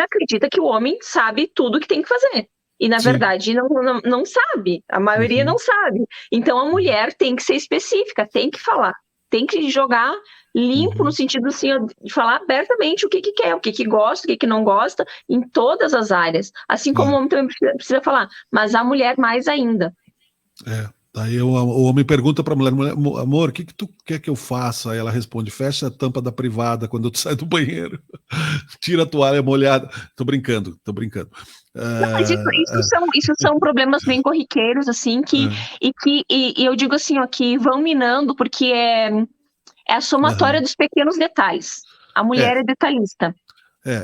acredita que o homem sabe tudo que tem que fazer. E, na verdade, não sabe. A maioria não sabe. Então, a mulher tem que ser específica, tem que falar. Tem que jogar limpo no sentido assim, de falar abertamente o que quer, o que gosta, o que não gosta, em todas as áreas. Assim como o homem também precisa falar. Mas a mulher mais ainda. Daí o homem pergunta para a mulher, amor, o que tu quer que eu faça? Aí ela responde, fecha a tampa da privada quando tu sai do banheiro. Tira a toalha molhada. Tô brincando. Não, mas isso são problemas bem corriqueiros, assim, e eu digo assim, que vão minando, porque é a somatória dos pequenos detalhes. A mulher é detalhista.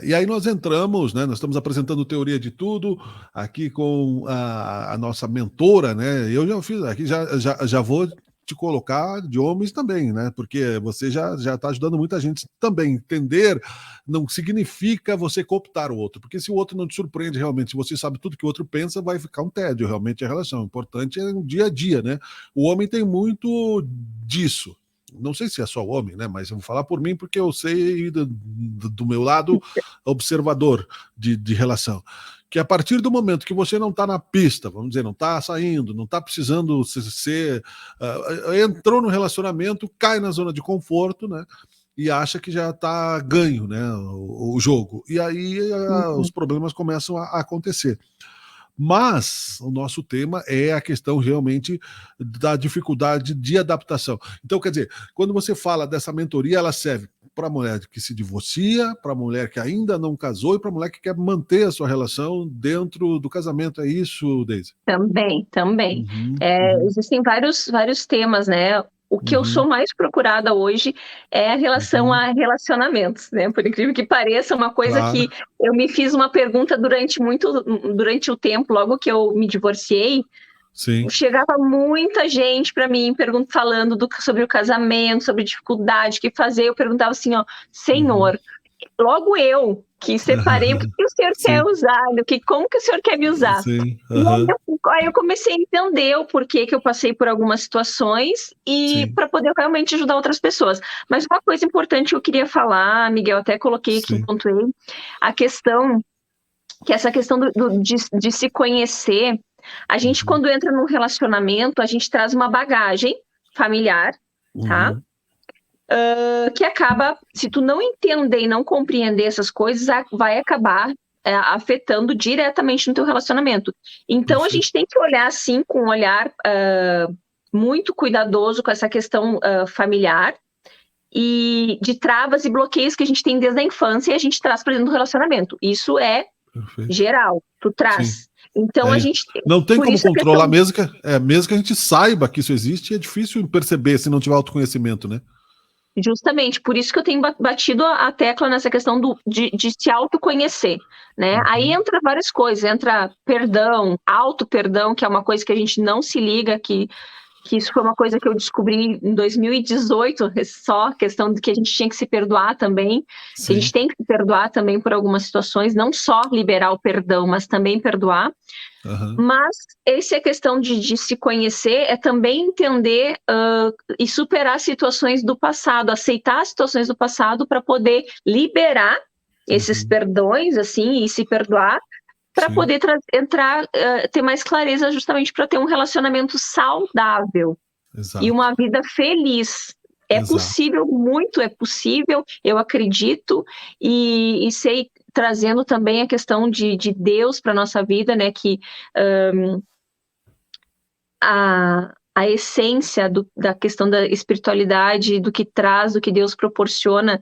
E aí nós entramos, né? Nós estamos apresentando Teoria de Tudo aqui com a nossa mentora, né? Eu já fiz aqui, já vou te colocar de homens também, né? Porque você já está ajudando muita gente também. Entender não significa você cooptar o outro, porque se o outro não te surpreende realmente, se você sabe tudo que o outro pensa, vai ficar um tédio realmente a relação. O importante é o dia a dia, né? O homem tem muito disso. Não sei se é só o homem, né? Mas eu vou falar por mim porque eu sei do meu lado observador de relação. Que a partir do momento que você não está na pista, vamos dizer, não está saindo, não está precisando entrou no relacionamento, cai na zona de conforto, né? E acha que já está ganho, né? O jogo. E aí os problemas começam a acontecer. Mas o nosso tema é a questão realmente da dificuldade de adaptação. Então, quer dizer, quando você fala dessa mentoria, ela serve para a mulher que se divorcia, para a mulher que ainda não casou e para a mulher que quer manter a sua relação dentro do casamento. É isso, Deise? Também. Existem vários temas, né? O que eu sou mais procurada hoje é a relação a relacionamentos, né? Por incrível que pareça, uma coisa que eu me fiz uma pergunta durante o tempo, logo que eu me divorciei. Chegava muita gente para mim falando sobre o casamento, sobre dificuldade, que fazer. Eu perguntava assim, Senhor, logo eu que separei, o que o senhor quer usar? Como que o senhor quer me usar? Aí eu comecei a entender o porquê que eu passei por algumas situações e para poder realmente ajudar outras pessoas. Mas uma coisa importante que eu queria falar, Miguel, até coloquei aqui, pontuei, essa questão de se conhecer. A gente, quando entra num relacionamento, a gente traz uma bagagem familiar, tá? Que acaba, se tu não entender e não compreender essas coisas, vai acabar afetando diretamente no teu relacionamento. Então, a gente tem que olhar, assim, com um olhar muito cuidadoso com essa questão familiar e de travas e bloqueios que a gente tem desde a infância e a gente traz para dentro do relacionamento. Isso é geral, tu traz. Então, a gente... Não tem como controlar, mesmo que a gente saiba que isso existe, é difícil perceber se não tiver autoconhecimento, né? Justamente, por isso que eu tenho batido a tecla nessa questão de se autoconhecer, né? Aí entra várias coisas, entra perdão, auto-perdão, que é uma coisa que a gente não se liga, que isso foi uma coisa que eu descobri em 2018, só questão de que a gente tinha que se perdoar também, que a gente tem que se perdoar também por algumas situações, não só liberar o perdão, mas também perdoar. Mas essa questão de se conhecer é também entender e superar situações do passado, aceitar as situações do passado para poder liberar esses perdões, assim, e se perdoar, para poder ter mais clareza, justamente para ter um relacionamento saudável e uma vida feliz. É possível, muito é possível, eu acredito, e sei, trazendo também a questão de Deus para a nossa vida, né, que a a essência da questão da espiritualidade, do que traz, do que Deus proporciona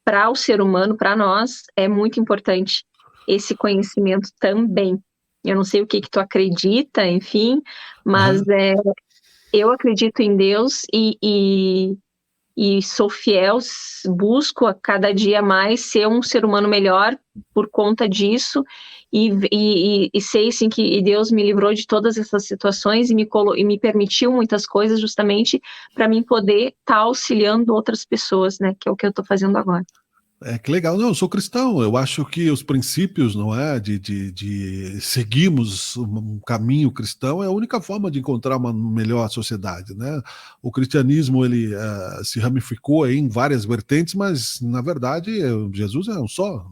para o ser humano, para nós, é muito importante esse conhecimento também. Eu não sei o que tu acredita, enfim, mas eu acredito em Deus e sou fiel, busco a cada dia mais ser um ser humano melhor por conta disso, e sei assim, que Deus me livrou de todas essas situações e me permitiu muitas coisas justamente para mim poder estar auxiliando outras pessoas, né, que é o que eu estou fazendo agora. Que legal. Não, eu sou cristão. Eu acho que os princípios, não é, de seguirmos um caminho cristão é a única forma de encontrar uma melhor sociedade, né? O cristianismo, ele se ramificou em várias vertentes, mas na verdade Jesus é um só.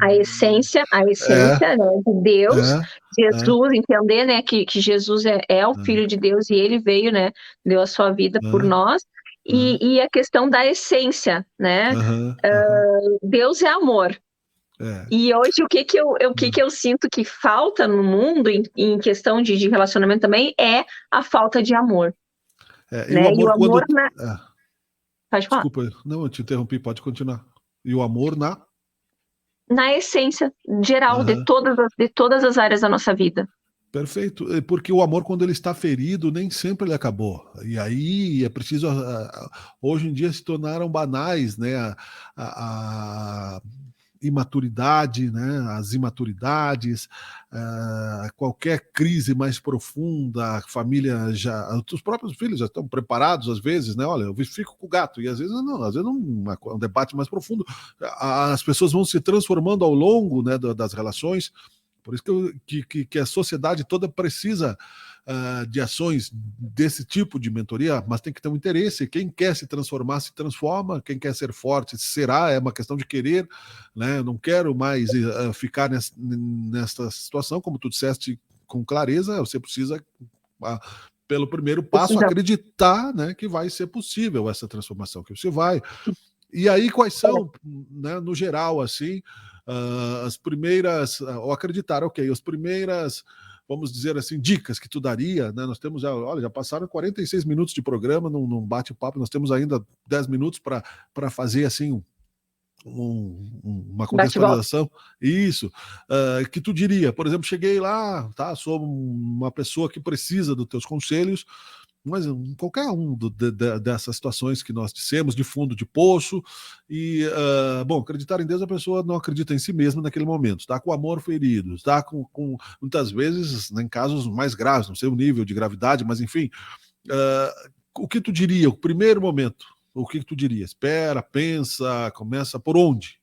A essência, né, de Deus, Jesus, entender, né, que Jesus é o Filho de Deus e ele veio, né, deu a sua vida por nós. E a questão da essência, né? Deus é amor. E hoje o que eu sinto que falta no mundo em questão de relacionamento também é a falta de amor. Né? E o amor Pode falar. Desculpa, não, eu te interrompi, pode continuar. E o amor na essência geral de todas as áreas da nossa vida. Perfeito, porque o amor, quando ele está ferido, nem sempre ele acabou. E aí é preciso, hoje em dia se tornaram banais, né, a imaturidade, né, as imaturidades, qualquer crise mais profunda, a família os próprios filhos já estão preparados às vezes, né, olha, eu fico com o gato, e às vezes não, é um debate mais profundo. As pessoas vão se transformando ao longo, né, das relações. Por isso que a sociedade toda precisa de ações desse tipo de mentoria, mas tem que ter um interesse. Quem quer se transformar, se transforma. Quem quer ser forte, será. É uma questão de querer, né? Eu não quero mais ficar nessa situação, como tu disseste com clareza. Você precisa, pelo primeiro passo, acreditar, né, que vai ser possível essa transformação, que você vai. E aí, quais são, né, no geral, assim, as primeiras, ou acreditar, as primeiras, vamos dizer assim, dicas que tu daria, né? Nós temos já passaram 46 minutos de programa, num bate-papo, nós temos ainda 10 minutos para fazer, assim, uma contextualização. Isso, que tu diria, por exemplo, cheguei lá, tá, sou uma pessoa que precisa dos teus conselhos, mas qualquer dessas situações que nós dissemos, de fundo de poço, e, acreditar em Deus, a pessoa não acredita em si mesma naquele momento, está com o amor ferido, está com muitas vezes, né, em casos mais graves, não sei o nível de gravidade, mas enfim, o que tu diria, o primeiro momento, o que tu diria? Espera, pensa, começa por onde?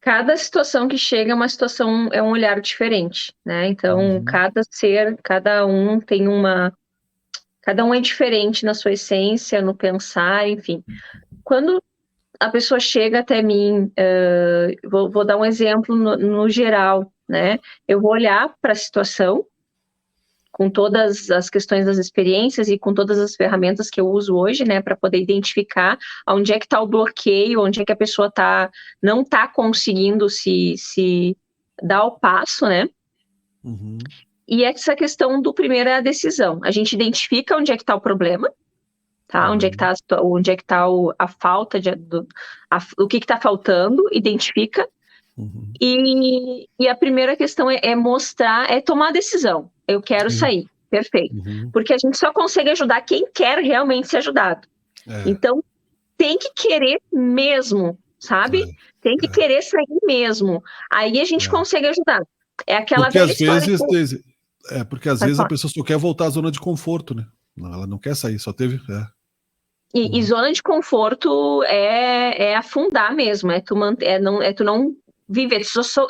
Cada situação que chega é uma situação, é um olhar diferente, né? Então, cada um tem cada um é diferente na sua essência, no pensar, enfim. Quando a pessoa chega até mim, vou dar um exemplo no geral, né? Eu vou olhar para a situação, com todas as questões das experiências e com todas as ferramentas que eu uso hoje, né, para poder identificar onde é que está o bloqueio, onde é que a pessoa não está conseguindo se dar o passo, né? E essa questão do primeiro é a decisão. A gente identifica onde é que está o problema, tá? Onde é que tá a falta o que está faltando, identifica. E a primeira questão é mostrar, é tomar a decisão. Eu quero sair, perfeito. Porque a gente só consegue ajudar quem quer realmente ser ajudado. Então, tem que querer mesmo, sabe? Tem que querer sair mesmo. Aí a gente consegue ajudar. É aquela velha história. Porque às vezes a pessoa só quer voltar à zona de conforto, né? Não, ela não quer sair, só teve... E zona de conforto é afundar mesmo, tu não viver,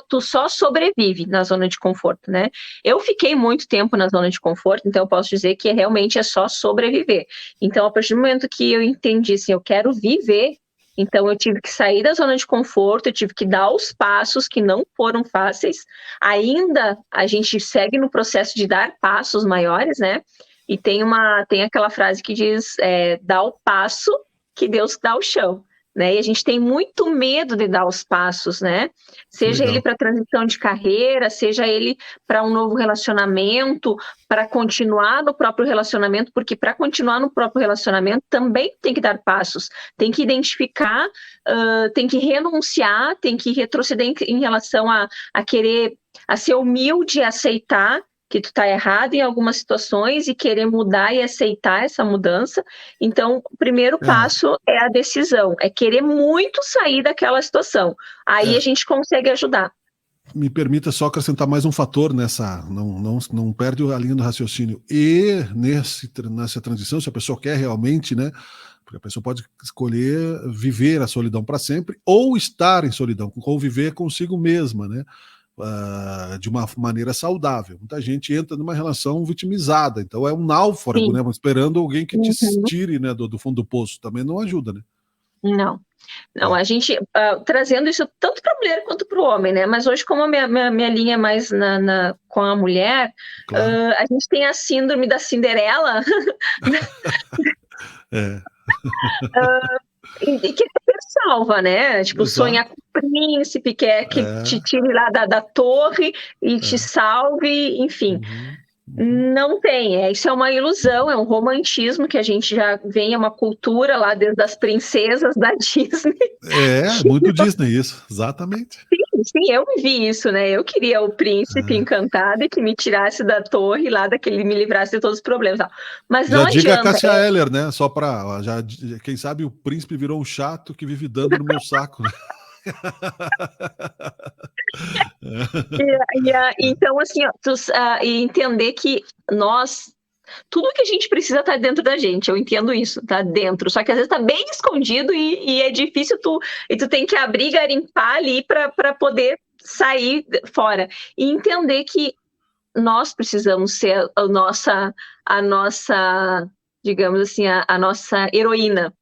tu só sobrevive na zona de conforto, né? Eu fiquei muito tempo na zona de conforto, então eu posso dizer que realmente é só sobreviver. Então, a partir do momento que eu entendi, assim, eu quero viver, então eu tive que sair da zona de conforto, eu tive que dar os passos que não foram fáceis. Ainda a gente segue no processo de dar passos maiores, né? E tem aquela frase que diz, dá o passo que Deus dá o chão. né? E a gente tem muito medo de dar os passos, né? Seja Legal. ele para transição de carreira, seja ele para um novo relacionamento, para continuar no próprio relacionamento, porque para continuar no próprio relacionamento também tem que dar passos, tem que identificar, tem que renunciar, tem que retroceder em relação a querer, a ser humilde e aceitar que tu tá errado em algumas situações e querer mudar e aceitar essa mudança. Então, o primeiro passo é a decisão, é querer muito sair daquela situação. Aí a gente consegue ajudar. Me permita só acrescentar mais um fator nessa, não perde a linha do raciocínio. E nessa transição, se a pessoa quer realmente, né? Porque a pessoa pode escolher viver a solidão para sempre ou estar em solidão, conviver consigo mesma, né? De uma maneira saudável. Muita gente entra numa relação vitimizada, então é um náufrago, né? Esperando alguém que te tire, né, do fundo do poço. Também não ajuda, né? Não, a gente trazendo isso tanto para a mulher quanto para o homem, né? Mas hoje, como a minha linha é mais com a mulher, claro. A gente tem a síndrome da Cinderela. E que super salva, né? Tipo, sonha com o príncipe, quer que te tire lá da torre e te salve, enfim. Não tem, isso é uma ilusão, é um romantismo que a gente já vem, é uma cultura lá desde as princesas da Disney. Muito Disney isso, exatamente. Sim, eu vivi isso, né? Eu queria o príncipe encantado e que me tirasse da torre lá, daquele, me livrasse de todos os problemas. Mas não adianta. Já diga a Cássia Eller, né? Só para, quem sabe o príncipe virou um chato que vive dando no meu saco, né? Então, assim, entender que tudo que a gente precisa tá dentro da gente, eu entendo isso, tá dentro, só que às vezes tá bem escondido e é difícil tu tem que abrir, garimpar ali para poder sair fora, e entender que nós precisamos ser a nossa, digamos assim, a nossa heroína,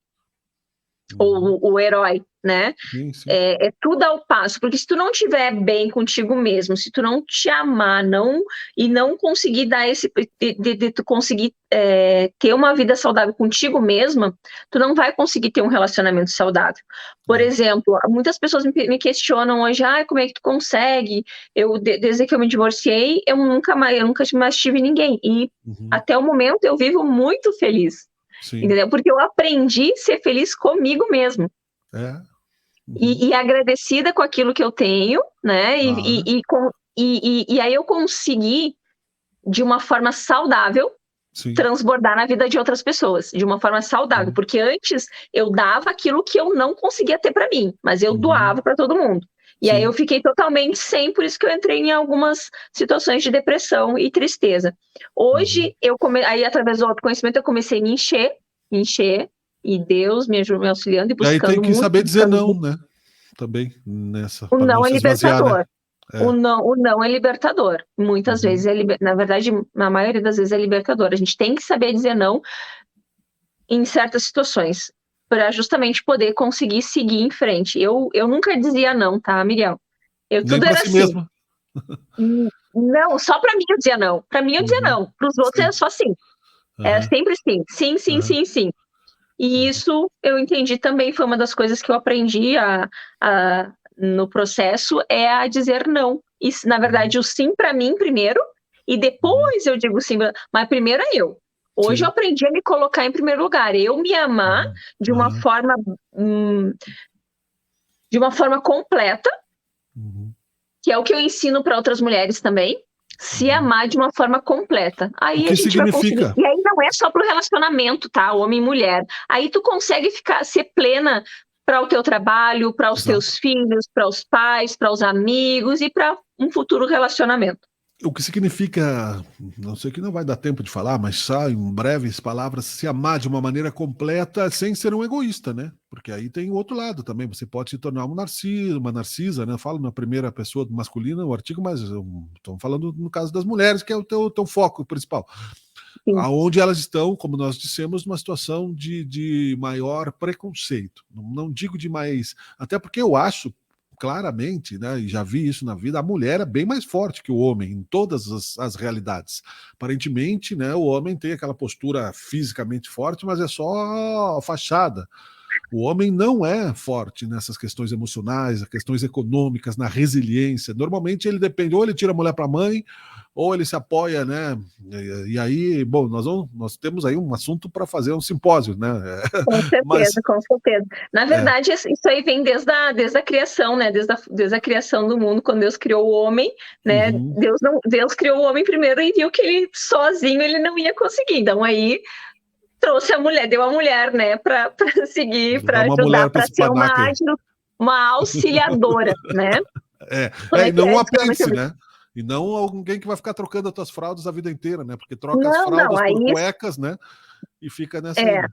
ou o herói, né? Sim, sim. É tudo ao passo, porque se tu não estiver bem contigo mesmo, se tu não te amar, e não conseguir dar de tu conseguir ter uma vida saudável contigo mesma, tu não vai conseguir ter um relacionamento saudável. Por exemplo, muitas pessoas me questionam hoje, como é que tu consegue? Desde que eu me divorciei, eu nunca mais tive ninguém, e até o momento eu vivo muito feliz. Sim. Entendeu? Porque eu aprendi a ser feliz comigo mesmo. E agradecida com aquilo que eu tenho, né? E aí eu consegui, de uma forma saudável, transbordar na vida de outras pessoas, de uma forma saudável. Porque antes eu dava aquilo que eu não conseguia ter para mim, mas eu doava para todo mundo. E aí eu fiquei totalmente sem, por isso que eu entrei em algumas situações de depressão e tristeza. Hoje, aí através do autoconhecimento, eu comecei a me encher, e Deus me auxiliando e buscando. E aí tem que saber dizer não, né? Também nessa. O não é libertador. Né? O não é libertador. Muitas vezes na verdade, na maioria das vezes é libertador. A gente tem que saber dizer não em certas situações, para justamente poder conseguir seguir em frente. Eu nunca dizia não, tá, Miguel? Tudo era si assim. Mesma. Não, só para mim eu dizia não. Para mim eu dizia não. Para os outros era só sim. Era sempre sim. Sim, sim. E isso eu entendi também, foi uma das coisas que eu aprendi no processo, é a dizer não. E, na verdade, o sim para mim primeiro, e depois eu digo sim, mas primeiro é eu. Hoje eu aprendi a me colocar em primeiro lugar, eu me amar de uma forma completa, que é o que eu ensino para outras mulheres também. Se amar de uma forma completa. Aí a gente significa? Vai conseguir. E aí não é só pro relacionamento, tá? Homem e mulher. Aí tu consegue ser plena para o teu trabalho, para os teus filhos, para os pais, para os amigos e para um futuro relacionamento. O que significa, não sei que não vai dar tempo de falar, mas só em breves palavras, se amar de uma maneira completa sem ser um egoísta, né? Porque aí tem o outro lado também, você pode se tornar uma narcisa, né? Eu falo na primeira pessoa masculina o artigo, mas estamos falando no caso das mulheres, que é o teu foco principal. Aonde elas estão, como nós dissemos, numa situação de maior preconceito. Não digo de mais... Até porque eu acho, claramente, né, e já vi isso na vida, a mulher é bem mais forte que o homem em todas as realidades. Aparentemente, né, o homem tem aquela postura fisicamente forte, mas é só fachada. O homem não é forte nessas questões emocionais, nas questões econômicas, na resiliência. Normalmente ele depende, ou ele tira a mulher para a mãe, ou ele se apoia, né? E aí, bom, nós temos aí um assunto para fazer um simpósio, né? Com certeza, com certeza. Na verdade, isso aí vem desde a criação, né? Desde a criação do mundo, quando Deus criou o homem, né? Deus criou o homem primeiro e viu que ele sozinho ele não ia conseguir. Então aí trouxe a mulher, deu a mulher, né? Para seguir, para ajudar, para ser uma auxiliadora, né? E não um apêndice, né? E não alguém que vai ficar trocando as tuas fraldas a vida inteira, né? Porque troca as fraldas por cuecas, né? E fica nessa aí,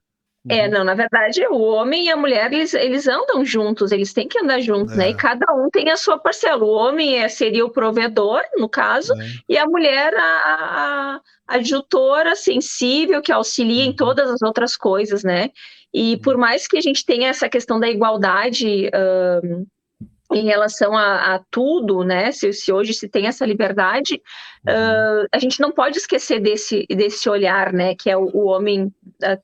né? Não, na verdade, o homem e a mulher, eles andam juntos, eles têm que andar juntos, né? E cada um tem a sua parcela. O homem seria o provedor, no caso, e a mulher a adjutora sensível, que auxilia em todas as outras coisas, né? E por mais que a gente tenha essa questão da igualdade em relação a tudo, né? Se hoje se tem essa liberdade, a gente não pode esquecer desse olhar, né? Que é o homem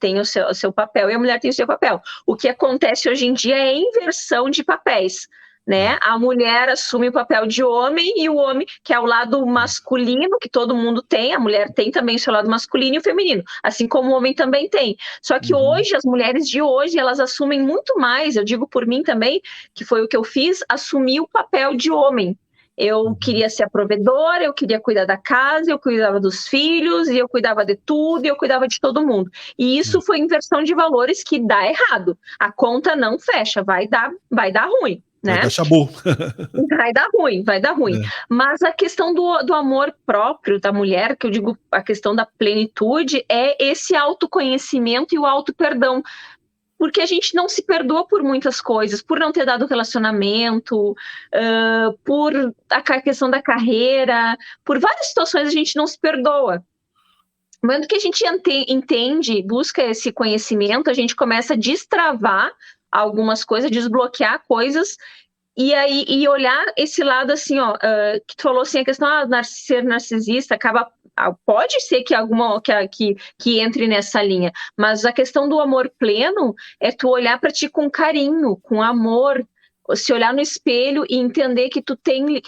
tem o seu papel e a mulher tem o seu papel. O que acontece hoje em dia é a inversão de papéis, né? A mulher assume o papel de homem e o homem, que é o lado masculino, que todo mundo tem, a mulher tem também o seu lado masculino e o feminino, assim como o homem também tem. Só que hoje, as mulheres de hoje, elas assumem muito mais, eu digo por mim também, que foi o que eu fiz, assumir o papel de homem. Eu queria ser a provedora, eu queria cuidar da casa, eu cuidava dos filhos, e eu cuidava de tudo, e eu cuidava de todo mundo. E isso foi inversão de valores que dá errado. A conta não fecha, vai dar ruim. Né? Vai dar chabu. Vai dar ruim. Mas a questão do amor próprio da mulher, que eu digo a questão da plenitude, é esse autoconhecimento e o auto-perdão. Porque a gente não se perdoa por muitas coisas, por não ter dado relacionamento, por a questão da carreira, por várias situações a gente não se perdoa. No momento que a gente entende, busca esse conhecimento, a gente começa a destravar algumas coisas, desbloquear coisas e olhar esse lado assim, que tu falou assim, a questão ser narcisista pode ser que alguma que entre nessa linha, mas a questão do amor pleno é tu olhar para ti com carinho, com amor, se olhar no espelho e entender que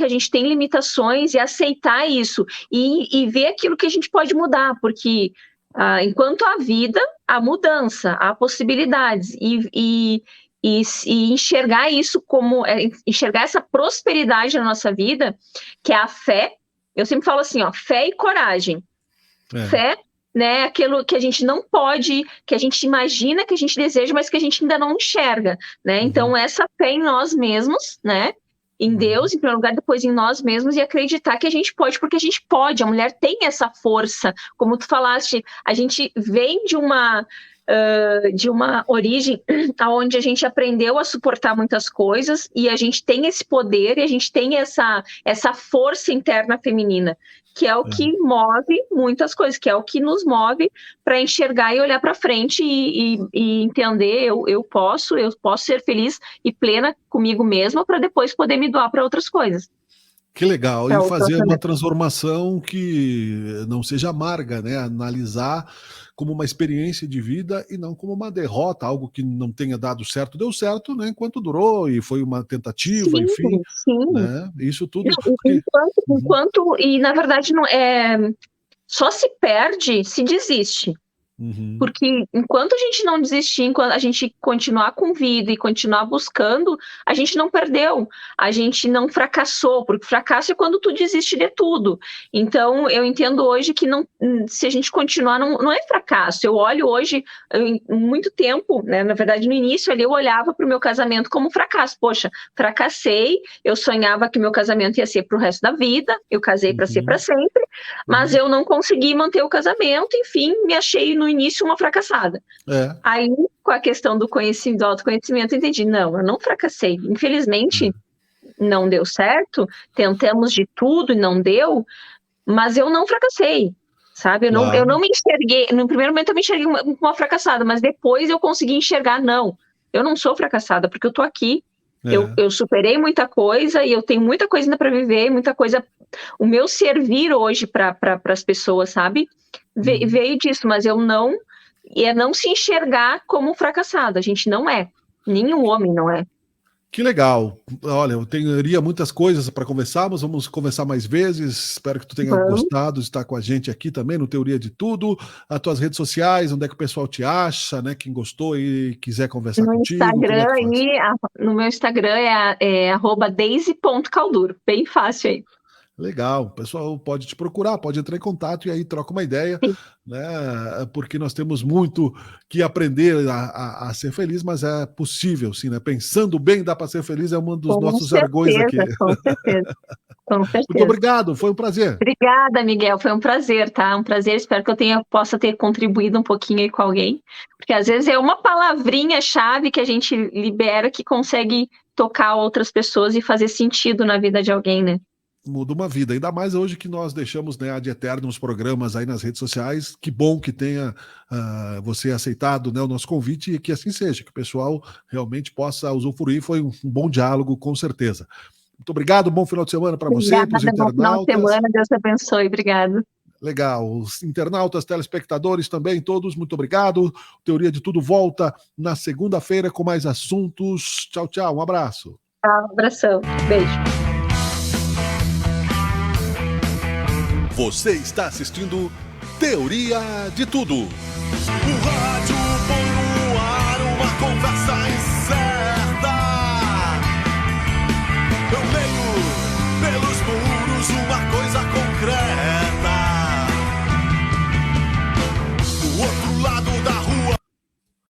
a gente tem limitações e aceitar isso e ver aquilo que a gente pode mudar, porque enquanto há vida, há mudança, há possibilidades e enxergar isso enxergar essa prosperidade na nossa vida, que é a fé. Eu sempre falo assim, fé e coragem. Fé, né, aquilo que a gente não pode, que a gente imagina, que a gente deseja, mas que a gente ainda não enxerga, né? Então essa fé em nós mesmos, né? Em Deus, em primeiro lugar, depois em nós mesmos, e acreditar que a gente pode, porque a gente pode, a mulher tem essa força, como tu falaste, a gente vem de uma origem onde a gente aprendeu a suportar muitas coisas, e a gente tem esse poder, e a gente tem essa força interna feminina, que é o que move muitas coisas, que é o que nos move para enxergar e olhar para frente e entender, eu posso ser feliz e plena comigo mesma para depois poder me doar para outras coisas. Que legal, e fazer uma transformação que não seja amarga, né? Analisar como uma experiência de vida e não como uma derrota, algo que não tenha dado certo, deu certo, né? Enquanto durou e foi uma tentativa, enfim. Sim. Né? Isso tudo. Enquanto, e na verdade não só se perde se desiste. Porque enquanto a gente não desistir, enquanto a gente continuar com vida e continuar buscando, a gente não perdeu, a gente não fracassou, porque fracasso é quando tu desiste de tudo. Então eu entendo hoje que se a gente continuar, não é fracasso. Eu olho hoje, muito tempo, né, na verdade no início ali eu olhava para o meu casamento como fracasso. Poxa, fracassei, eu sonhava que meu casamento ia ser para o resto da vida, eu casei para ser para sempre, mas eu não consegui manter o casamento, enfim, me achei no início uma fracassada. Aí, com a questão do autoconhecimento, eu entendi, não, eu não fracassei. Infelizmente, não deu certo, tentamos de tudo e não deu, mas eu não fracassei, sabe? Eu não me enxerguei, no primeiro momento eu me enxerguei uma fracassada, mas depois eu consegui enxergar, não, eu não sou fracassada, porque eu tô aqui, eu superei muita coisa e eu tenho muita coisa ainda para viver, muita coisa, o meu servir hoje para as pessoas, sabe? Veio disso, mas eu não se enxergar como fracassado, a gente não é Nenhum homem não é. Que legal. Olha, eu teria muitas coisas para conversarmos, vamos conversar mais vezes. Espero que tu tenha gostado de estar com a gente aqui também no Teoria de Tudo. As tuas redes sociais, onde é que o pessoal te acha, né? Quem gostou e quiser conversar contigo. Instagram, no meu Instagram é @daisy.calduro. Bem fácil aí. Legal, o pessoal pode te procurar, pode entrar em contato e aí troca uma ideia, né? Porque nós temos muito que aprender a ser feliz, mas é possível, sim, né? Pensando bem, dá para ser feliz, é um dos nossos jargões aqui. Com certeza. Com certeza. Muito obrigado, foi um prazer. Obrigada, Miguel, foi um prazer, tá? Um prazer, espero que eu possa ter contribuído um pouquinho aí com alguém, porque às vezes é uma palavrinha-chave que a gente libera que consegue tocar outras pessoas e fazer sentido na vida de alguém, né? Muda uma vida, ainda mais hoje que nós deixamos, né, ad eterno os programas aí nas redes sociais. Que bom que tenha você aceitado, né, o nosso convite e que assim seja, que o pessoal realmente possa usufruir. Foi um bom diálogo, com certeza. Muito obrigado, bom final de semana para você, para os internautas. Bom final de semana, Deus abençoe, obrigado. Legal, os internautas, telespectadores também, todos, muito obrigado. Teoria de Tudo volta na segunda-feira com mais assuntos. Tchau, tchau, um abraço. Tchau, um abração, beijo. Você está assistindo Teoria de Tudo.